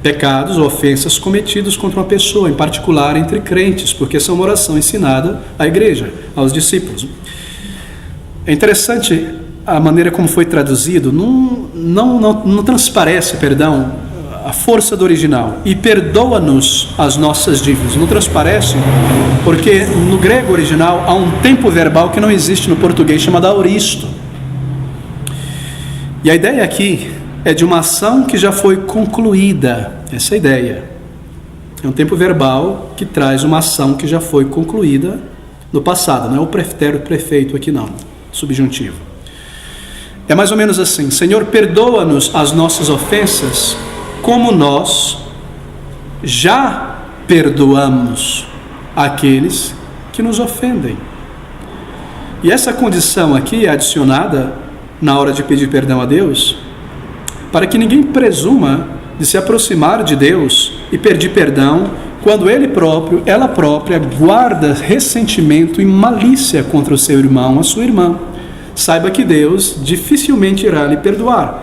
Pecados ou ofensas cometidos contra uma pessoa, em particular entre crentes, porque essa é uma oração ensinada à igreja, aos discípulos. É interessante a maneira como foi traduzido, não transparece, a força do original. E perdoa-nos as nossas dívidas. Não transparece, porque no grego original há um tempo verbal que não existe no português, chamado aoristo. E a ideia aqui é de uma ação que já foi concluída. Essa é a ideia. É um tempo verbal que traz uma ação que já foi concluída no passado. Não é o pretérito perfeito aqui não, subjuntivo. É mais ou menos assim: Senhor, perdoa-nos as nossas ofensas, como nós já perdoamos aqueles que nos ofendem. E essa condição aqui é adicionada na hora de pedir perdão a Deus, para que ninguém presuma de se aproximar de Deus e pedir perdão quando ele próprio, ela própria, guarda ressentimento e malícia contra o seu irmão, a sua irmã. Saiba que Deus dificilmente irá lhe perdoar.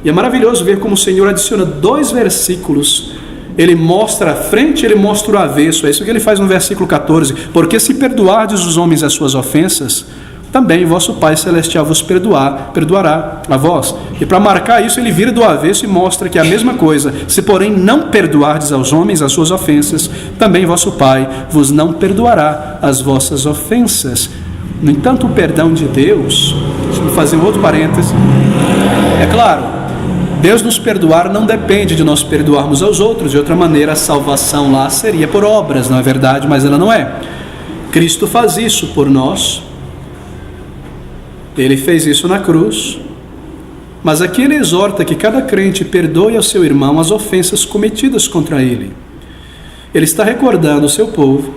E é maravilhoso ver como o Senhor adiciona 2 versículos. Ele mostra a frente, ele mostra o avesso. É isso que ele faz no versículo 14. Porque se perdoardes os homens as suas ofensas, também vosso Pai Celestial vos perdoará a vós. E para marcar isso, ele vira do avesso e mostra que é a mesma coisa. Se porém não perdoardes aos homens as suas ofensas, também vosso Pai vos não perdoará as vossas ofensas. No entanto, o perdão de Deus, deixa eu fazer um outro parêntese, é claro, Deus nos perdoar não depende de nós perdoarmos aos outros. De outra maneira, a salvação lá seria por obras, não é verdade? Mas ela não é. Cristo faz isso por nós. Ele fez isso na cruz. Mas aqui ele exorta que cada crente perdoe ao seu irmão as ofensas cometidas contra ele. Ele está recordando o seu povo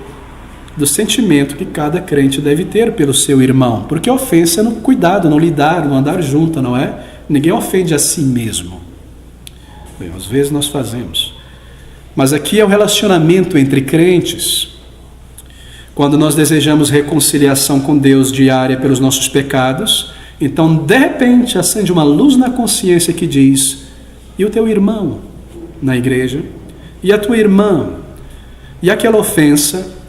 do sentimento que cada crente deve ter pelo seu irmão, porque a ofensa é no cuidado, no lidar, no andar junto, não é? Ninguém ofende a si mesmo. Bem, às vezes nós fazemos. Mas aqui é o relacionamento entre crentes. Quando nós desejamos reconciliação com Deus diária pelos nossos pecados, então de repente acende uma luz na consciência que diz: e o teu irmão na igreja? E a tua irmã? E aquela ofensa?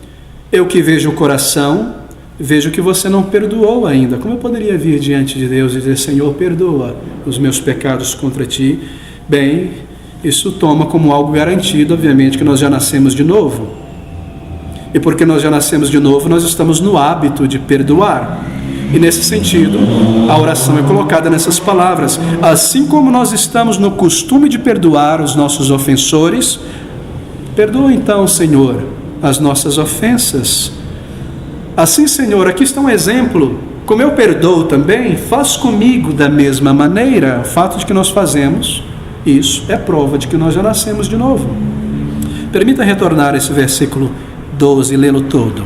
Eu que vejo o coração, vejo que você não perdoou ainda. Como eu poderia vir diante de Deus e dizer: Senhor, perdoa os meus pecados contra ti? Bem, isso toma como algo garantido, obviamente, que nós já nascemos de novo. E porque nós já nascemos de novo, nós estamos no hábito de perdoar. E nesse sentido, a oração é colocada nessas palavras: assim como nós estamos no costume de perdoar os nossos ofensores, perdoa então, Senhor, as nossas ofensas. Assim, Senhor, aqui está um exemplo. Como eu perdoo também, faz comigo da mesma maneira. O fato de que nós fazemos isso é prova de que nós já nascemos de novo. Permita retornar esse versículo 12 e lê-lo todo.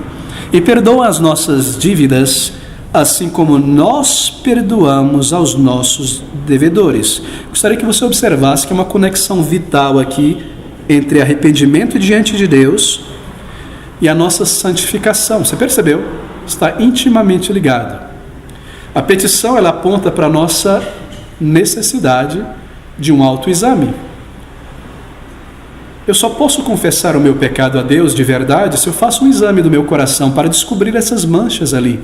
E perdoa as nossas dívidas, assim como nós perdoamos aos nossos devedores. Gostaria que você observasse que é uma conexão vital aqui entre arrependimento diante de Deus e a nossa santificação. Você percebeu? Está intimamente ligado. A petição, ela aponta para a nossa necessidade de um autoexame. Eu só posso confessar o meu pecado a Deus de verdade se eu faço um exame do meu coração para descobrir essas manchas ali.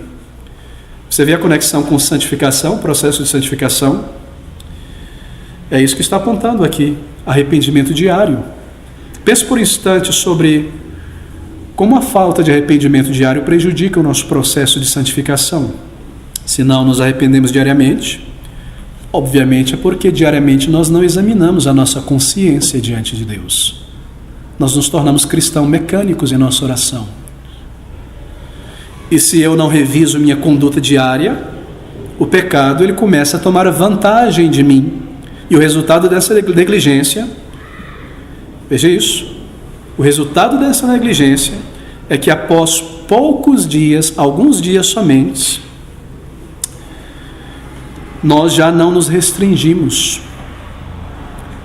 Você vê a conexão com santificação, o processo de santificação? É isso que está apontando aqui, arrependimento diário. Pense por um instante sobre como a falta de arrependimento diário prejudica o nosso processo de santificação. Se não nos arrependemos diariamente, obviamente é porque diariamente nós não examinamos a nossa consciência diante de Deus. Nós nos tornamos cristãos mecânicos em nossa oração. E se eu não reviso minha conduta diária, o pecado ele começa a tomar vantagem de mim. E o resultado dessa negligência, veja isso, o resultado dessa negligência é que após poucos dias, alguns dias somente, nós já não nos restringimos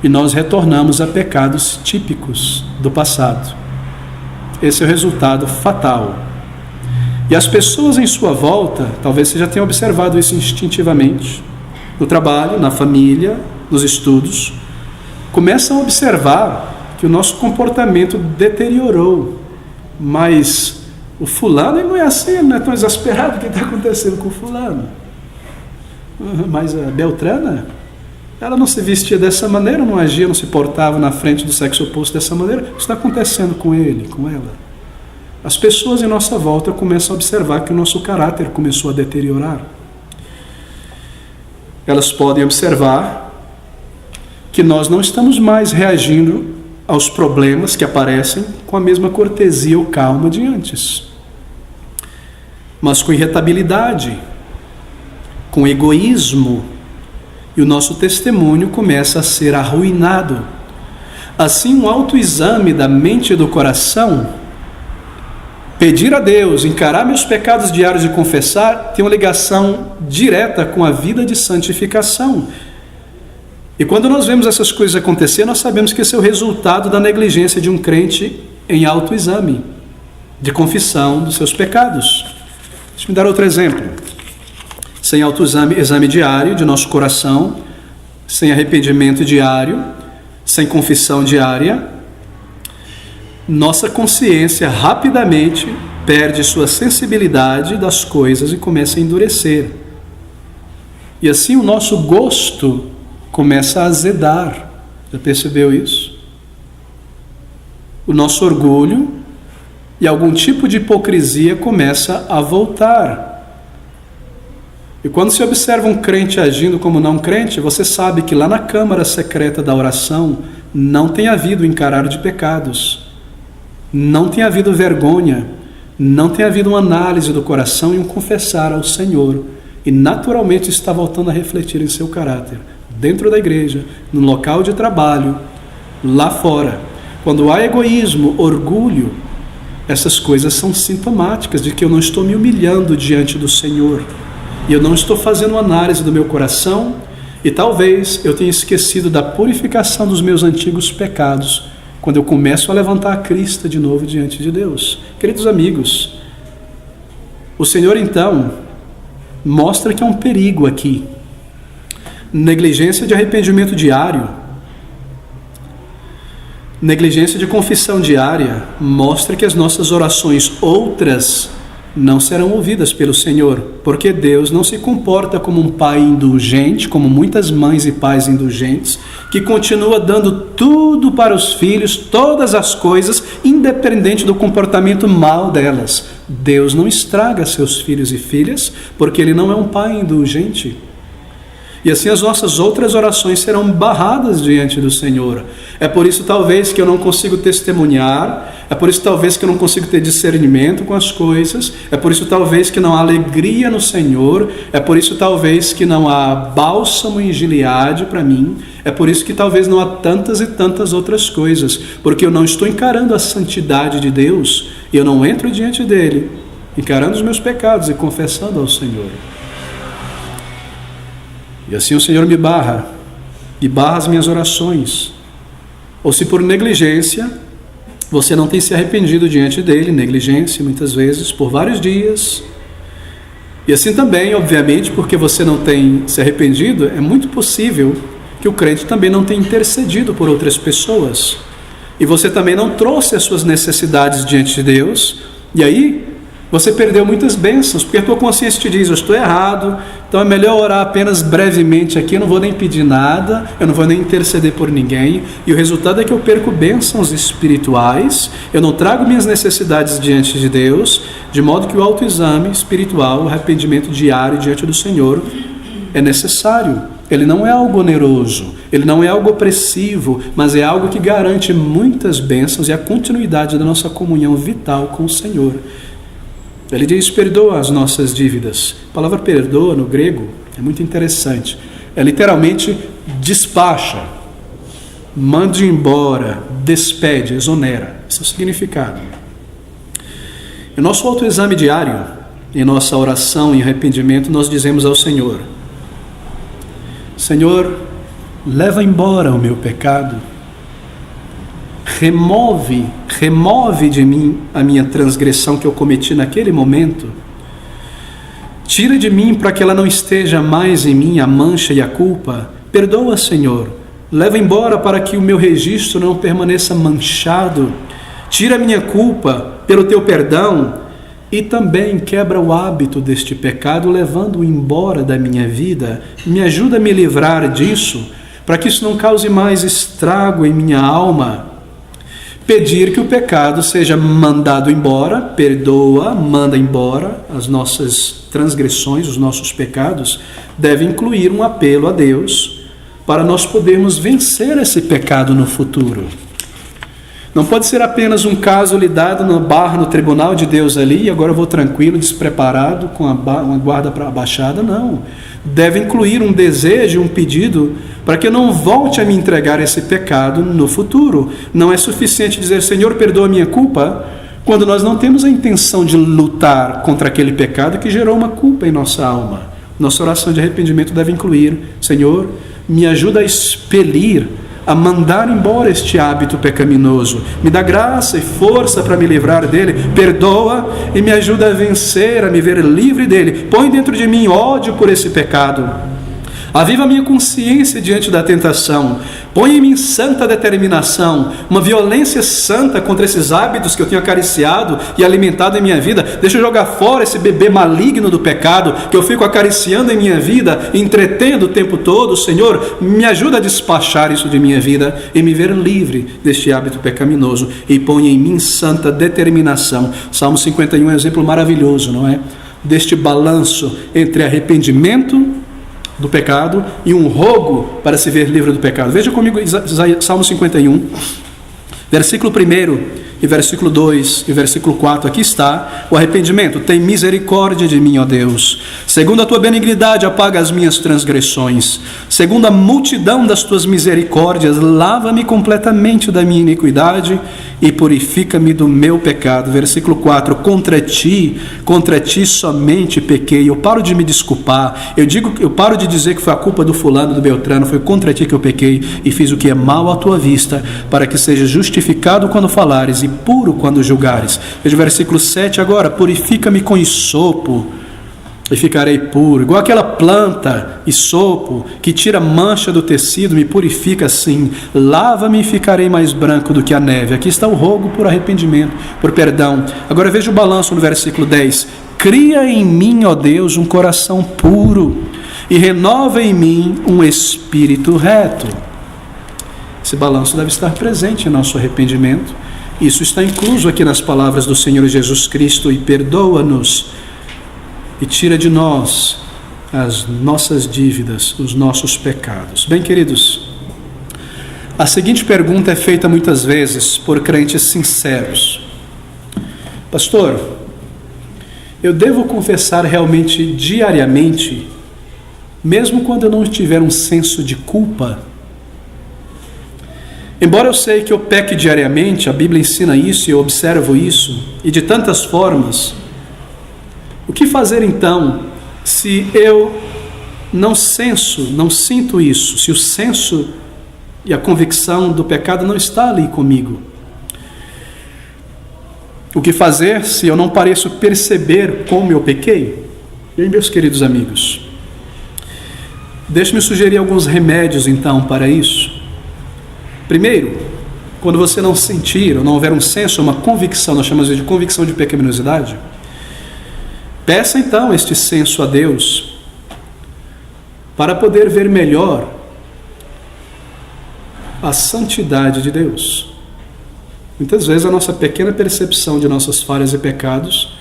e nós retornamos a pecados típicos do passado. Esse é o resultado fatal. E as pessoas em sua volta, talvez você já tenha observado isso instintivamente, no trabalho, na família, nos estudos, começam a observar que o nosso comportamento deteriorou. Mas o fulano ele não é assim, ele não é tão exasperado. O que está acontecendo com o fulano? Mas a Beltrana, ela não se vestia dessa maneira, não agia, não se portava na frente do sexo oposto dessa maneira. O que está acontecendo com ele, com ela? As pessoas em nossa volta começam a observar que o nosso caráter começou a deteriorar. Elas podem observar que nós não estamos mais reagindo aos problemas que aparecem com a mesma cortesia ou calma de antes, mas com irritabilidade, com egoísmo, e o nosso testemunho começa a ser arruinado. Assim, um autoexame da mente e do coração, pedir a Deus, encarar meus pecados diários e confessar, tem uma ligação direta com a vida de santificação. E quando nós vemos essas coisas acontecer, nós sabemos que esse é o resultado da negligência de um crente em autoexame, de confissão dos seus pecados. Deixa eu dar outro exemplo. Sem autoexame diário de nosso coração, sem arrependimento diário, sem confissão diária, nossa consciência rapidamente perde sua sensibilidade das coisas e começa a endurecer. E assim o nosso gosto começa a azedar. Já percebeu isso? O nosso orgulho e algum tipo de hipocrisia começa a voltar. E quando se observa um crente agindo como não crente, você sabe que lá na câmara secreta da oração não tem havido encarar de pecados, não tem havido vergonha, não tem havido uma análise do coração e um confessar ao Senhor, e naturalmente está voltando a refletir em seu caráter, dentro da igreja, no local de trabalho, lá fora. Quando há egoísmo, orgulho, essas coisas são sintomáticas de que eu não estou me humilhando diante do Senhor, e eu não estou fazendo análise do meu coração, e talvez eu tenha esquecido da purificação dos meus antigos pecados, quando eu começo a levantar a crista de novo diante de Deus. Queridos amigos, o Senhor então mostra que há um perigo aqui. Negligência de arrependimento diário, negligência de confissão diária, mostra que as nossas orações outras não serão ouvidas pelo Senhor, porque Deus não se comporta como um pai indulgente, como muitas mães e pais indulgentes, que continua dando tudo para os filhos, todas as coisas, independente do comportamento mal delas. Deus não estraga seus filhos e filhas, porque Ele não é um pai indulgente. E assim as nossas outras orações serão barradas diante do Senhor. É por isso talvez que eu não consigo testemunhar, é por isso talvez que eu não consigo ter discernimento com as coisas, é por isso talvez que não há alegria no Senhor, é por isso talvez que não há bálsamo em Gileade para mim, é por isso que talvez não há tantas e tantas outras coisas, porque eu não estou encarando a santidade de Deus, e eu não entro diante dEle, encarando os meus pecados e confessando ao Senhor. E assim o Senhor me barra, e barra as minhas orações. Ou se por negligência, você não tem se arrependido diante dele, negligência muitas vezes, por vários dias. E assim também, obviamente, porque você não tem se arrependido, é muito possível que o crente também não tenha intercedido por outras pessoas. E você também não trouxe as suas necessidades diante de Deus, e aí você perdeu muitas bênçãos, porque a tua consciência te diz, eu estou errado, então é melhor orar apenas brevemente aqui, eu não vou nem pedir nada, eu não vou nem interceder por ninguém, e o resultado é que eu perco bênçãos espirituais, eu não trago minhas necessidades diante de Deus, de modo que o autoexame espiritual, o arrependimento diário diante do Senhor é necessário. Ele não é algo oneroso, ele não é algo opressivo, mas é algo que garante muitas bênçãos e a continuidade da nossa comunhão vital com o Senhor. Ele diz, perdoa as nossas dívidas. A palavra perdoa no grego é muito interessante. É literalmente despacha, mande embora, despede, exonera. Esse é o significado. Em nosso autoexame diário, em nossa oração em arrependimento, nós dizemos ao Senhor, Senhor, leva embora o meu pecado, remove de mim a minha transgressão que eu cometi naquele momento, tira de mim para que ela não esteja mais em mim a mancha e a culpa, perdoa, Senhor, leva embora para que o meu registro não permaneça manchado, tira a minha culpa pelo teu perdão e também quebra o hábito deste pecado, levando-o embora da minha vida, me ajuda a me livrar disso, para que isso não cause mais estrago em minha alma. Pedir que o pecado seja mandado embora, perdoa, manda embora as nossas transgressões, os nossos pecados, deve incluir um apelo a Deus para nós podermos vencer esse pecado no futuro. Não pode ser apenas um caso lidado na barra, no tribunal de Deus ali, e agora eu vou tranquilo, despreparado, com uma guarda abaixada, não. Deve incluir um desejo, um pedido, para que eu não volte a me entregar esse pecado no futuro. Não é suficiente dizer, Senhor, perdoa a minha culpa, quando nós não temos a intenção de lutar contra aquele pecado que gerou uma culpa em nossa alma. Nossa oração de arrependimento deve incluir, Senhor, me ajuda a expelir, a mandar embora este hábito pecaminoso. Me dá graça e força para me livrar dele. Perdoa e me ajuda a vencer, a me ver livre dele. Põe dentro de mim ódio por esse pecado. Aviva a minha consciência diante da tentação. Põe em mim santa determinação, uma violência santa contra esses hábitos que eu tenho acariciado e alimentado em minha vida. Deixa eu jogar fora esse bebê maligno do pecado que eu fico acariciando em minha vida, entretendo o tempo todo. Senhor, me ajuda a despachar isso de minha vida e me ver livre deste hábito pecaminoso. E põe em mim santa determinação. Salmo 51 é um exemplo maravilhoso, não é? Deste balanço entre arrependimento do pecado e um rogo para se ver livre do pecado. Veja comigo Salmo 51, versículo 1 e versículo 2 e versículo 4, aqui está o arrependimento. Tem misericórdia de mim, ó Deus. Segundo a tua benignidade, apaga as minhas transgressões. Segundo a multidão das tuas misericórdias, lava-me completamente da minha iniquidade e purifica-me do meu pecado. Versículo 4, contra ti somente pequei. Eu paro de me desculpar, eu paro de dizer que foi a culpa do fulano, do Beltrano, foi contra ti que eu pequei e fiz o que é mal à tua vista, para que seja justificado quando falares e puro quando julgares. Veja o versículo 7 agora, purifica-me com hisopo e ficarei puro, igual aquela planta, hisopo, que tira mancha do tecido, me purifica assim. Lava-me e ficarei mais branco do que a neve. Aqui está o rogo por arrependimento, por perdão. Agora veja o balanço no versículo 10. Cria em mim, ó Deus, um coração puro e renova em mim um espírito reto. Esse balanço deve estar presente em nosso arrependimento. Isso está incluso aqui nas palavras do Senhor Jesus Cristo: e perdoa-nos e tira de nós as nossas dívidas, os nossos pecados. Bem, queridos, a seguinte pergunta é feita muitas vezes por crentes sinceros: pastor, eu devo confessar realmente diariamente, mesmo quando eu não tiver um senso de culpa? Embora eu sei que eu peque diariamente, a Bíblia ensina isso e eu observo isso, e de tantas formas, o que fazer então se eu não sinto isso, se o senso e a convicção do pecado não está ali comigo? O que fazer se eu não pareço perceber como eu pequei? E aí, meus queridos amigos, deixe-me sugerir alguns remédios então para isso. Primeiro, quando você não sentir ou não houver um senso, uma convicção, nós chamamos de convicção de pecaminosidade, peça então este senso a Deus para poder ver melhor a santidade de Deus. Muitas vezes a nossa pequena percepção de nossas falhas e pecados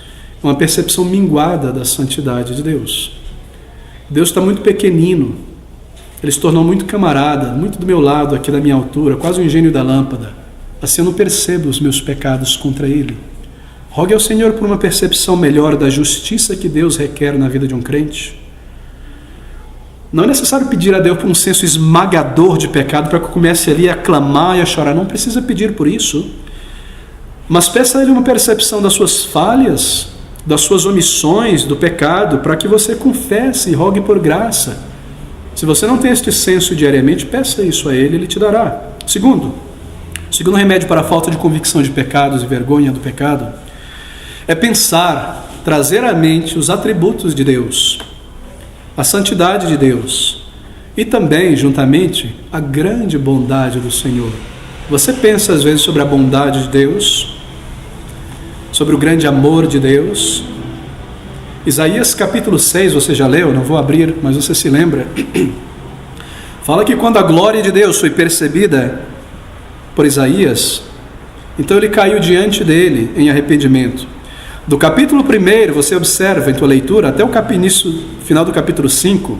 é uma percepção minguada da santidade de Deus. Deus está muito pequenino, Ele se tornou muito camarada, muito do meu lado, aqui da minha altura, quase um gênio da lâmpada. Assim eu não percebo os meus pecados contra Ele. Rogue ao Senhor por uma percepção melhor da justiça que Deus requer na vida de um crente. Não é necessário pedir a Deus por um senso esmagador de pecado para que eu comece ali a clamar e a chorar. Não precisa pedir por isso. Mas peça a Ele uma percepção das suas falhas, das suas omissões, do pecado, para que você confesse e rogue por graça. Se você não tem este senso diariamente, peça isso a Ele, Ele te dará. Segundo remédio para a falta de convicção de pecados e vergonha do pecado é pensar, trazer à mente os atributos de Deus, a santidade de Deus e também, juntamente, a grande bondade do Senhor. Você pensa às vezes sobre a bondade de Deus, sobre o grande amor de Deus. Isaías capítulo 6, você já leu? Não vou abrir, mas você se lembra. Fala que quando a glória de Deus foi percebida por Isaías, então ele caiu diante dele em arrependimento. Do capítulo 1, você observa em tua leitura, até o final do capítulo 5,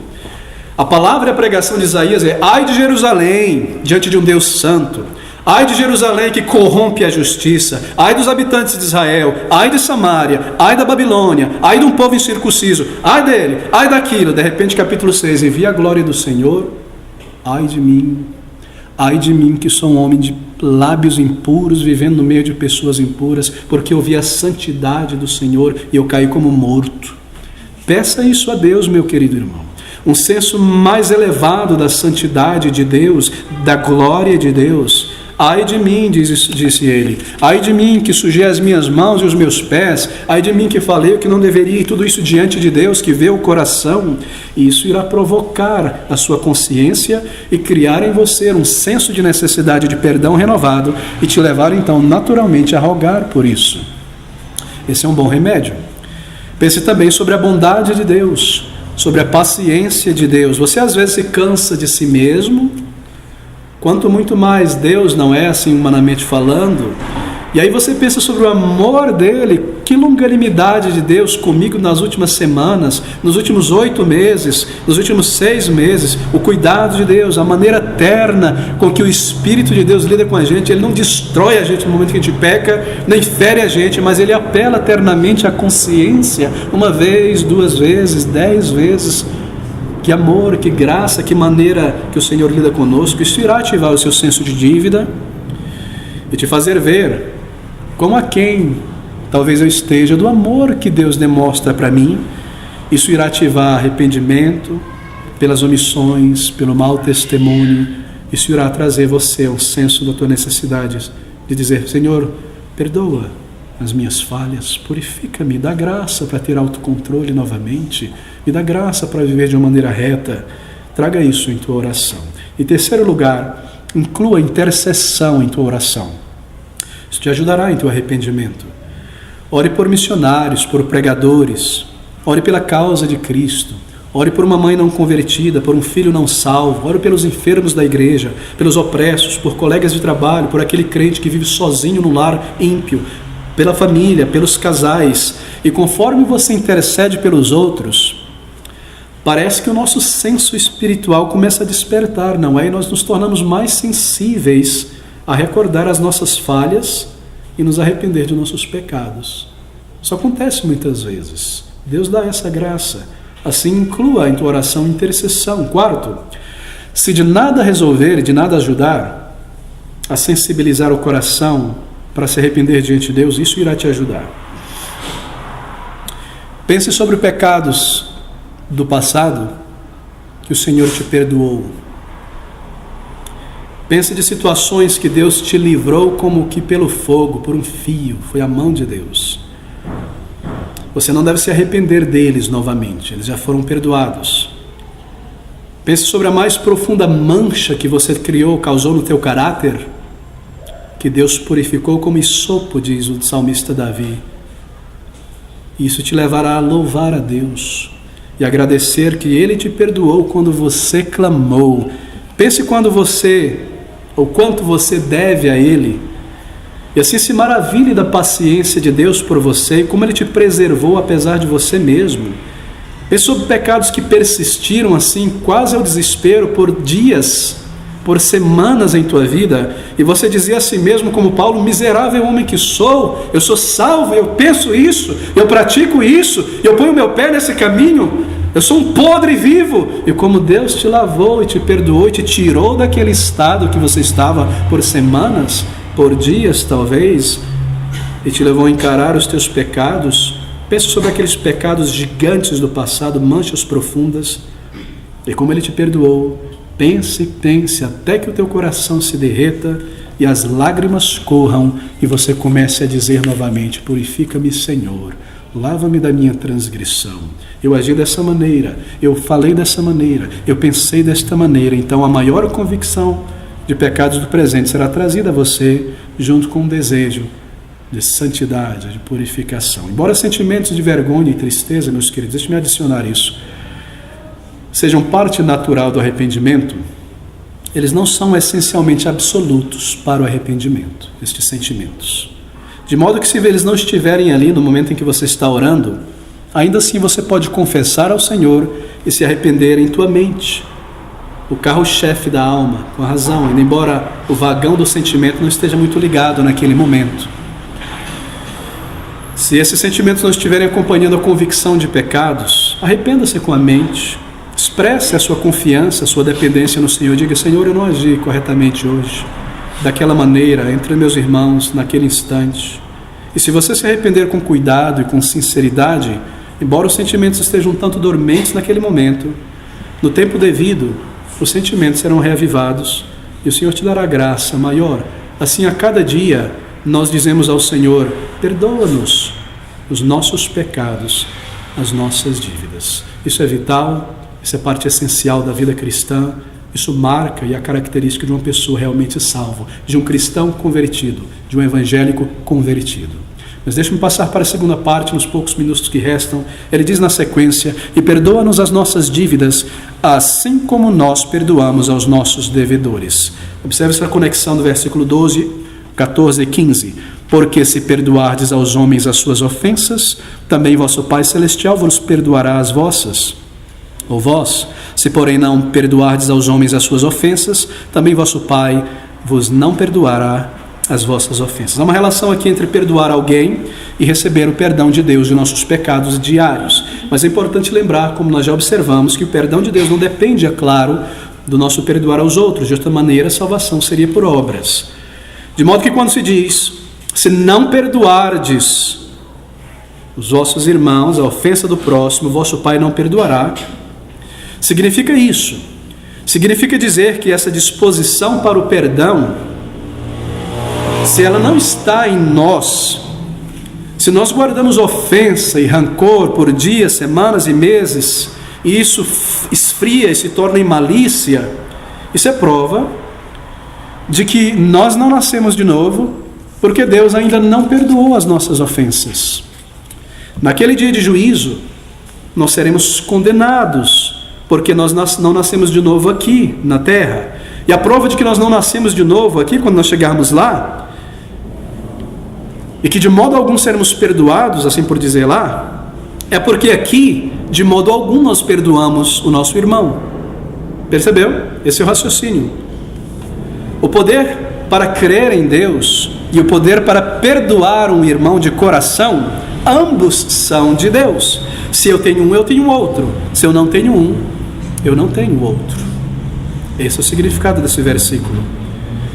a palavra e a pregação de Isaías é: ai de Jerusalém, diante de um Deus santo, ai de Jerusalém que corrompe a justiça, ai dos habitantes de Israel, ai de Samaria, ai da Babilônia, ai de um povo incircunciso, ai dele, ai daquilo. De repente, capítulo 6, e vi a glória do Senhor, ai de mim que sou um homem de lábios impuros, vivendo no meio de pessoas impuras, porque eu vi a santidade do Senhor e eu caí como morto. Peça isso a Deus, meu querido irmão. Um senso mais elevado da santidade de Deus, da glória de Deus. Ai de mim, disse ele, ai de mim que sujei as minhas mãos e os meus pés, ai de mim que falei o que não deveria, e tudo isso diante de Deus que vê o coração. E isso irá provocar a sua consciência e criar em você um senso de necessidade de perdão renovado e te levar então naturalmente a rogar por isso. Esse é um bom remédio. Pense também sobre a bondade de Deus, sobre a paciência de Deus. Você às vezes se cansa de si mesmo, quanto muito mais Deus não é assim humanamente falando, E aí você pensa sobre o amor dele, que longanimidade de Deus comigo nas últimas semanas, nos últimos 8 meses, nos últimos 6 meses, o cuidado de Deus, a maneira terna com que o Espírito de Deus lida com a gente. Ele não destrói a gente no momento que a gente peca, nem fere a gente, mas ele apela ternamente à consciência, 1 vez, 2 vezes, 10 vezes. Que amor, que graça, que maneira que o Senhor lida conosco. Isso irá ativar o seu senso de dívida e te fazer ver como a quem talvez eu esteja do amor que Deus demonstra para mim. Isso irá ativar arrependimento pelas omissões, pelo mau testemunho. Isso irá trazer você um senso da tua necessidade de dizer: Senhor, perdoa as minhas falhas, purifica-me, dá graça para ter autocontrole novamente, me dá graça para viver de uma maneira reta. Traga isso em tua oração. Em terceiro lugar, inclua intercessão em tua oração. Isso te ajudará em teu arrependimento. Ore por missionários, por pregadores. Ore pela causa de Cristo. Ore por uma mãe não convertida, por um filho não salvo. Ore pelos enfermos da igreja, pelos opressos, por colegas de trabalho, por aquele crente que vive sozinho no lar ímpio, pela família, pelos casais. E conforme você intercede pelos outros, parece que o nosso senso espiritual começa a despertar, não é? E nós nos tornamos mais sensíveis a recordar as nossas falhas e nos arrepender de nossos pecados. Isso acontece muitas vezes. Deus dá essa graça. Assim, inclua em tua oração intercessão. Quarto, se de nada resolver e de nada ajudar a sensibilizar o coração para se arrepender diante de Deus, isso irá te ajudar. Pense sobre pecados do passado que o Senhor te perdoou. Pense de situações que Deus te livrou como que pelo fogo, por um fio. Foi a mão de Deus. Você não deve se arrepender deles novamente. Eles já foram perdoados. Pense sobre a mais profunda mancha que você criou, causou no teu caráter, que Deus purificou como hisopo, diz o salmista Davi. Isso te levará a louvar a Deus e agradecer que Ele te perdoou quando você clamou. Pense quando você, ou quanto você deve a Ele, e assim se maravilhe da paciência de Deus por você e como Ele te preservou apesar de você mesmo. Pense sobre pecados que persistiram assim, quase ao desespero, por dias, por semanas em tua vida, e você dizia a si mesmo como Paulo: miserável homem que sou, eu sou salvo, eu penso isso, eu pratico isso, eu ponho meu pé nesse caminho, eu sou um podre vivo. E como Deus te lavou e te perdoou e te tirou daquele estado que você estava por semanas, por dias talvez, e te levou a encarar os teus pecados. Pense sobre aqueles pecados gigantes do passado, manchas profundas, e como Ele te perdoou. Pense até que o teu coração se derreta e as lágrimas corram e você comece a dizer novamente: purifica-me, Senhor, lava-me da minha transgressão. Eu agi dessa maneira, eu falei dessa maneira, eu pensei desta maneira. Então a maior convicção de pecados do presente será trazida a você junto com um desejo de santidade, de purificação. Embora sentimentos de vergonha e tristeza, meus queridos, deixe-me adicionar isso, sejam parte natural do arrependimento, eles não são essencialmente absolutos para o arrependimento, estes sentimentos. De modo que se eles não estiverem ali no momento em que você está orando, ainda assim você pode confessar ao Senhor e se arrepender em tua mente. O carro-chefe da alma, com a razão, ainda embora o vagão do sentimento não esteja muito ligado naquele momento. Se esses sentimentos não estiverem acompanhando a convicção de pecados, arrependa-se com a mente. Expresse a sua confiança, a sua dependência no Senhor. Diga: Senhor, eu não agi corretamente hoje, daquela maneira, entre meus irmãos, naquele instante. E se você se arrepender com cuidado e com sinceridade, embora os sentimentos estejam um tanto dormentes naquele momento, no tempo devido, os sentimentos serão reavivados e o Senhor te dará graça maior. Assim, a cada dia, nós dizemos ao Senhor: perdoa-nos os nossos pecados, as nossas dívidas. Isso é vital. Isso é parte essencial da vida cristã. Isso marca e é a característica de uma pessoa realmente salva, de um cristão convertido, de um evangélico convertido. Mas deixe-me passar para a segunda parte, nos poucos minutos que restam. Ele diz na sequência: e perdoa-nos as nossas dívidas, assim como nós perdoamos aos nossos devedores. Observe essa conexão do versículo 12, 14 e 15. Porque se perdoardes aos homens as suas ofensas, também vosso Pai Celestial vos perdoará as vossas. Ou vós, se porém não perdoardes aos homens as suas ofensas, também vosso Pai vos não perdoará as vossas ofensas. Há uma relação aqui entre perdoar alguém e receber o perdão de Deus de nossos pecados diários. Mas é importante lembrar, como nós já observamos, que o perdão de Deus não depende, é claro, do nosso perdoar aos outros. De outra maneira, a salvação seria por obras. De modo que quando se diz, se não perdoardes os vossos irmãos, a ofensa do próximo, vosso Pai não perdoará, significa isso. Significa dizer que essa disposição para o perdão, se ela não está em nós, se nós guardamos ofensa e rancor por dias, semanas e meses, e isso esfria e se torna em malícia, isso é prova de que nós não nascemos de novo, porque Deus ainda não perdoou as nossas ofensas. Naquele dia de juízo, nós seremos condenados, porque nós não nascemos de novo aqui na terra. E a prova de que nós não nascemos de novo aqui, quando nós chegarmos lá, e que de modo algum seremos perdoados, assim por dizer lá, é porque aqui, de modo algum, nós perdoamos o nosso irmão. Percebeu? Esse é o raciocínio. O poder para crer em Deus e o poder para perdoar um irmão de coração, ambos são de Deus. Se eu tenho um, eu tenho outro. Se eu não tenho um, eu não tenho outro. Esse é o significado desse versículo.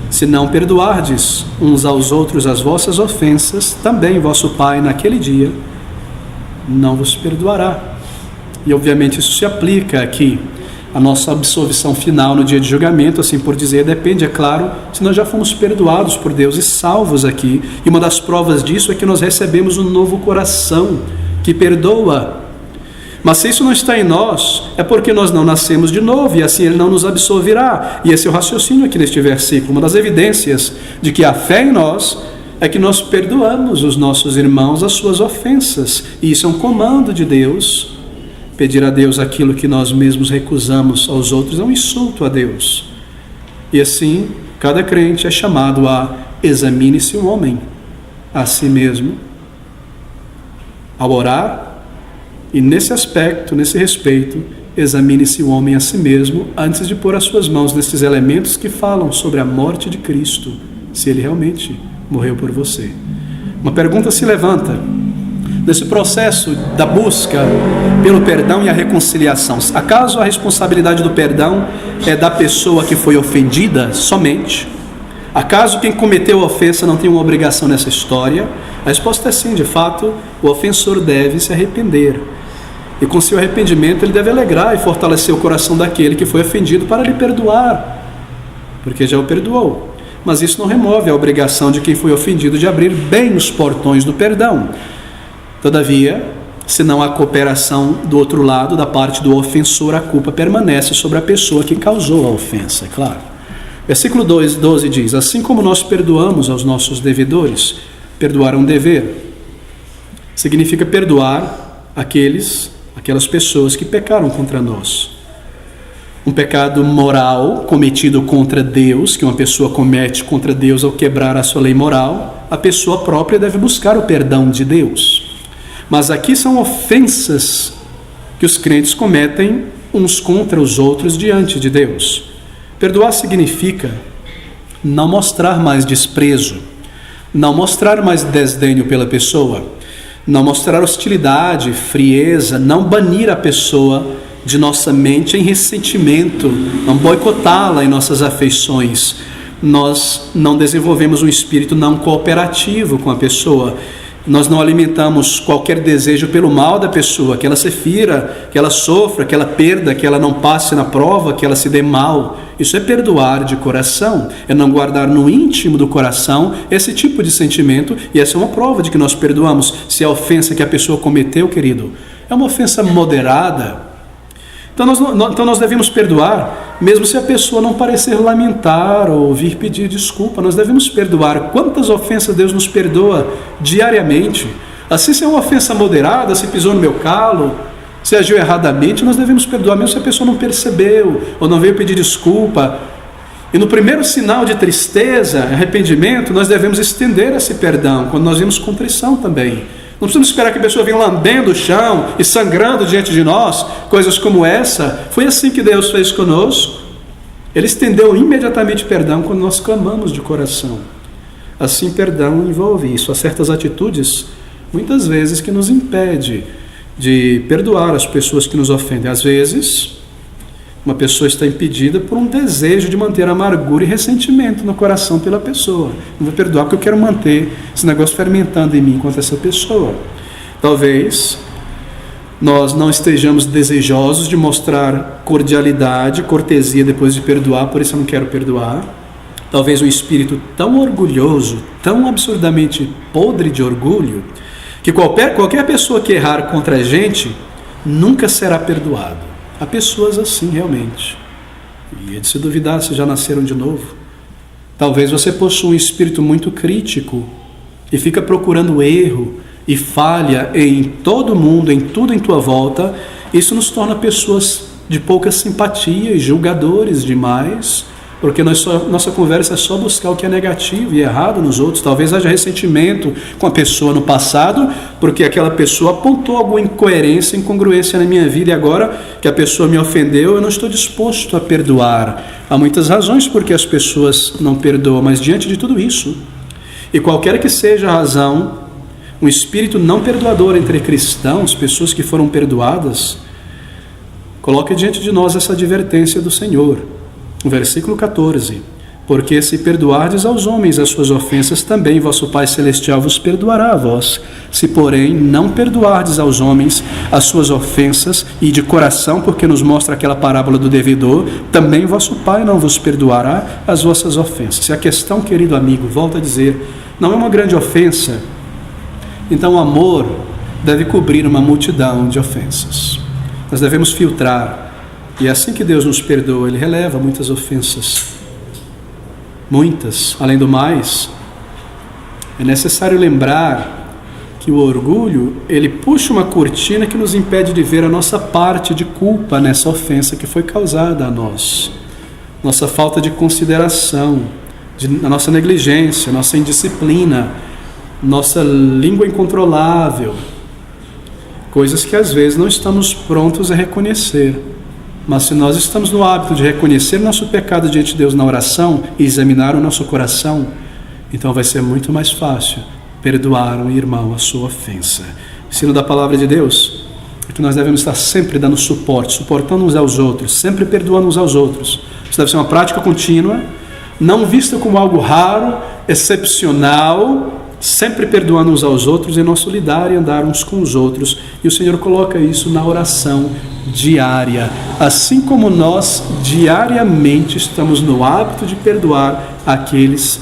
Se não perdoardes uns aos outros as vossas ofensas, também vosso Pai naquele dia não vos perdoará. E obviamente isso se aplica aqui. A nossa absolvição final no dia de julgamento, assim por dizer, depende, é claro, se nós já fomos perdoados por Deus e salvos aqui. E uma das provas disso é que nós recebemos um novo coração que perdoa. Mas se isso não está em nós, é porque nós não nascemos de novo, e assim Ele não nos absolverá. E esse é o raciocínio aqui neste versículo. Uma das evidências de que a fé em nós é que nós perdoamos os nossos irmãos as suas ofensas. E isso é um comando de Deus. Pedir a Deus aquilo que nós mesmos recusamos aos outros é um insulto a Deus. E assim, cada crente é chamado a examine-se o homem a si mesmo ao orar. E nesse aspecto, nesse respeito, examine-se o homem a si mesmo antes de pôr as suas mãos nesses elementos que falam sobre a morte de Cristo, se Ele realmente morreu por você. Uma pergunta se levanta. Nesse processo da busca pelo perdão e a reconciliação, acaso a responsabilidade do perdão é da pessoa que foi ofendida somente? Acaso quem cometeu a ofensa não tem uma obrigação nessa história? A resposta é sim, de fato, o ofensor deve se arrepender. E com seu arrependimento ele deve alegrar e fortalecer o coração daquele que foi ofendido para lhe perdoar, porque já o perdoou. Mas isso não remove a obrigação de quem foi ofendido de abrir bem os portões do perdão. Todavia, se não há cooperação do outro lado, da parte do ofensor, a culpa permanece sobre a pessoa que causou a ofensa, é claro. Versículo 12 diz, assim como nós perdoamos aos nossos devedores, perdoar é um dever. Significa perdoar aquelas pessoas que pecaram contra nós. Um pecado moral cometido contra Deus, que uma pessoa comete contra Deus ao quebrar a sua lei moral, a pessoa própria deve buscar o perdão de Deus. Mas aqui são ofensas que os crentes cometem uns contra os outros diante de Deus. Perdoar significa não mostrar mais desprezo, não mostrar mais desdenho pela pessoa, não mostrar hostilidade, frieza, não banir a pessoa de nossa mente em ressentimento, não boicotá-la em nossas afeições. Nós não desenvolvemos um espírito não cooperativo com a pessoa. Nós não alimentamos qualquer desejo pelo mal da pessoa, que ela se fira, que ela sofra, que ela perda, que ela não passe na prova, que ela se dê mal. Isso é perdoar de coração, é não guardar no íntimo do coração esse tipo de sentimento, e essa é uma prova de que nós perdoamos. Se a ofensa que a pessoa cometeu, querido, é uma ofensa moderada, então nós devemos perdoar, mesmo se a pessoa não parecer lamentar ou vir pedir desculpa. Nós devemos perdoar. Quantas ofensas Deus nos perdoa diariamente? Assim, se é uma ofensa moderada, se pisou no meu calo, se agiu erradamente, nós devemos perdoar, mesmo se a pessoa não percebeu ou não veio pedir desculpa. E no primeiro sinal de tristeza, arrependimento, nós devemos estender esse perdão, quando nós vemos contrição também. Não precisamos esperar que a pessoa venha lambendo o chão e sangrando diante de nós, coisas como essa. Foi assim que Deus fez conosco. Ele estendeu imediatamente perdão quando nós clamamos de coração. Assim, perdão envolve isso. Há certas atitudes, muitas vezes, que nos impede de perdoar as pessoas que nos ofendem. Às vezes, uma pessoa está impedida por um desejo de manter amargura e ressentimento no coração pela pessoa. Não vou perdoar porque eu quero manter esse negócio fermentando em mim contra essa pessoa. Talvez nós não estejamos desejosos de mostrar cordialidade, cortesia depois de perdoar, por isso eu não quero perdoar. Talvez um espírito tão orgulhoso, tão absurdamente podre de orgulho, que qualquer pessoa que errar contra a gente nunca será perdoado. Há pessoas assim realmente. E é de se duvidar se já nasceram de novo. Talvez você possua um espírito muito crítico e fica procurando erro e falha em todo mundo, em tudo em tua volta. Isso nos torna pessoas de pouca simpatia e julgadores demais, porque nossa conversa é só buscar o que é negativo e errado nos outros. Talvez haja ressentimento com a pessoa no passado, porque aquela pessoa apontou alguma incoerência, incongruência na minha vida, e agora que a pessoa me ofendeu, eu não estou disposto a perdoar. Há muitas razões por que as pessoas não perdoam, mas diante de tudo isso, e qualquer que seja a razão, um espírito não perdoador entre cristãos, pessoas que foram perdoadas, coloca diante de nós essa advertência do Senhor. No versículo 14: porque se perdoardes aos homens as suas ofensas, também vosso Pai Celestial vos perdoará a vós. Se, porém, não perdoardes aos homens as suas ofensas, e de coração, porque nos mostra aquela parábola do devedor, também vosso Pai não vos perdoará as vossas ofensas. Se a questão, querido amigo, volto a dizer, não é uma grande ofensa, então o amor deve cobrir uma multidão de ofensas. Nós devemos filtrar. E é assim que Deus nos perdoa, Ele releva muitas ofensas. Muitas. Além do mais, é necessário lembrar que o orgulho, ele puxa uma cortina que nos impede de ver a nossa parte de culpa nessa ofensa que foi causada a nós. Nossa falta de consideração, a nossa negligência, a nossa indisciplina, nossa língua incontrolável. Coisas que às vezes não estamos prontos a reconhecer. Mas se nós estamos no hábito de reconhecer nosso pecado diante de Deus na oração e examinar o nosso coração, então vai ser muito mais fácil perdoar um irmão a sua ofensa. O ensino da palavra de Deus é que nós devemos estar sempre dando suporte, suportando uns aos outros, sempre perdoando uns aos outros. Isso deve ser uma prática contínua, não vista como algo raro, excepcional, sempre perdoando uns aos outros em nosso lidar e andar uns com os outros. E o Senhor coloca isso na oração diária, assim como nós diariamente estamos no hábito de perdoar aqueles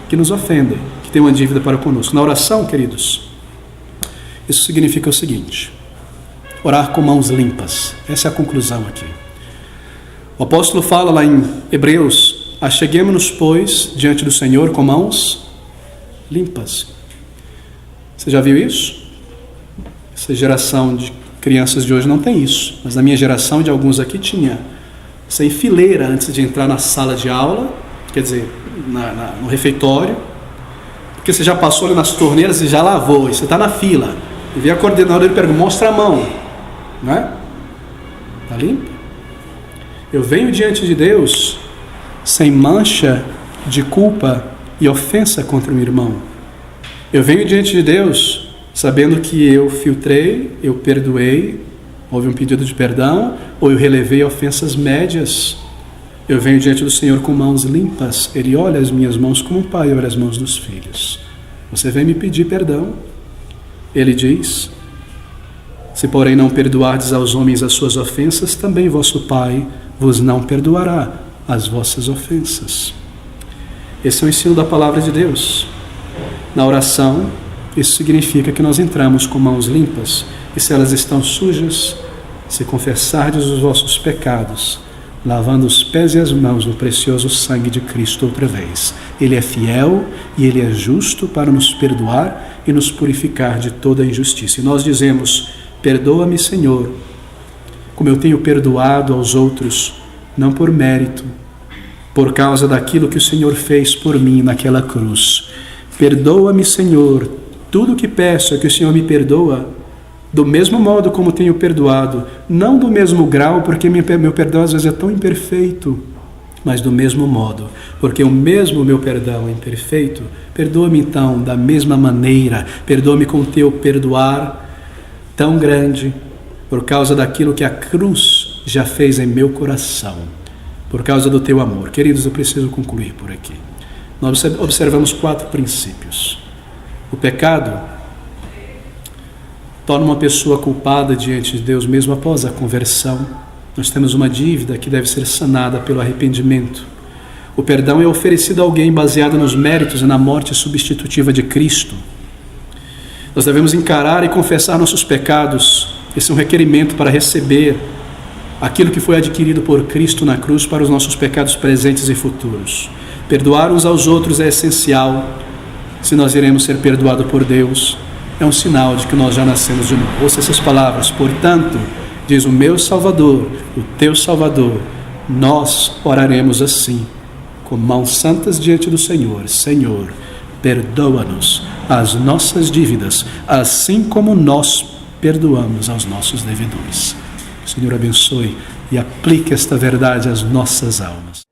que nos ofendem, que têm uma dívida para conosco. Na oração, queridos, isso significa o seguinte: orar com mãos limpas. Essa é a conclusão aqui. O apóstolo fala lá em Hebreus: acheguemo-nos, pois, diante do Senhor com mãos limpas. Você já viu isso? Essa geração de crianças de hoje não tem isso, mas na minha geração, de alguns aqui, tinha. Você em fileira antes de entrar na sala de aula, quer dizer, no refeitório, porque você já passou ali nas torneiras e já lavou, e você está na fila, e vem a coordenadora e pergunta: mostra a mão, não é? Está limpo? Eu venho diante de Deus sem mancha de culpa e ofensa contra o irmão. Eu venho diante de Deus sabendo que eu filtrei, eu perdoei, houve um pedido de perdão, ou eu relevei ofensas médias. Eu venho diante do Senhor com mãos limpas. Ele olha as minhas mãos como um pai olha as mãos dos filhos. Você vem me pedir perdão. Ele diz: se porém não perdoardes aos homens as suas ofensas, também vosso Pai vos não perdoará as vossas ofensas. Esse é o ensino da palavra de Deus. Na oração, isso significa que nós entramos com mãos limpas, e se elas estão sujas, se confessardes os vossos pecados, lavando os pés e as mãos no precioso sangue de Cristo outra vez. Ele é fiel e Ele é justo para nos perdoar e nos purificar de toda a injustiça. E nós dizemos: perdoa-me, Senhor, como eu tenho perdoado aos outros, não por mérito, por causa daquilo que o Senhor fez por mim naquela cruz. Perdoa-me, Senhor. Tudo o que peço é que o Senhor me perdoa do mesmo modo como tenho perdoado, não do mesmo grau, porque meu perdão às vezes é tão imperfeito, mas do mesmo modo, porque o mesmo meu perdão é imperfeito. Perdoa-me então da mesma maneira, perdoa-me com o teu perdoar tão grande, por causa daquilo que a cruz já fez em meu coração, por causa do teu amor. Queridos, eu preciso concluir por aqui. Nós observamos 4 princípios. O pecado torna uma pessoa culpada diante de Deus mesmo após a conversão. Nós temos uma dívida que deve ser sanada pelo arrependimento. O perdão é oferecido a alguém baseado nos méritos e na morte substitutiva de Cristo. Nós devemos encarar e confessar nossos pecados. Esse é um requerimento para receber aquilo que foi adquirido por Cristo na cruz para os nossos pecados presentes e futuros. Perdoar uns aos outros é essencial. Se nós iremos ser perdoados por Deus, é um sinal de que nós já nascemos de novo. Ouça essas palavras. Portanto, diz o meu Salvador, o teu Salvador, nós oraremos assim, com mãos santas diante do Senhor. Senhor, perdoa-nos as nossas dívidas, assim como nós perdoamos aos nossos devedores. O Senhor abençoe e aplique esta verdade às nossas almas.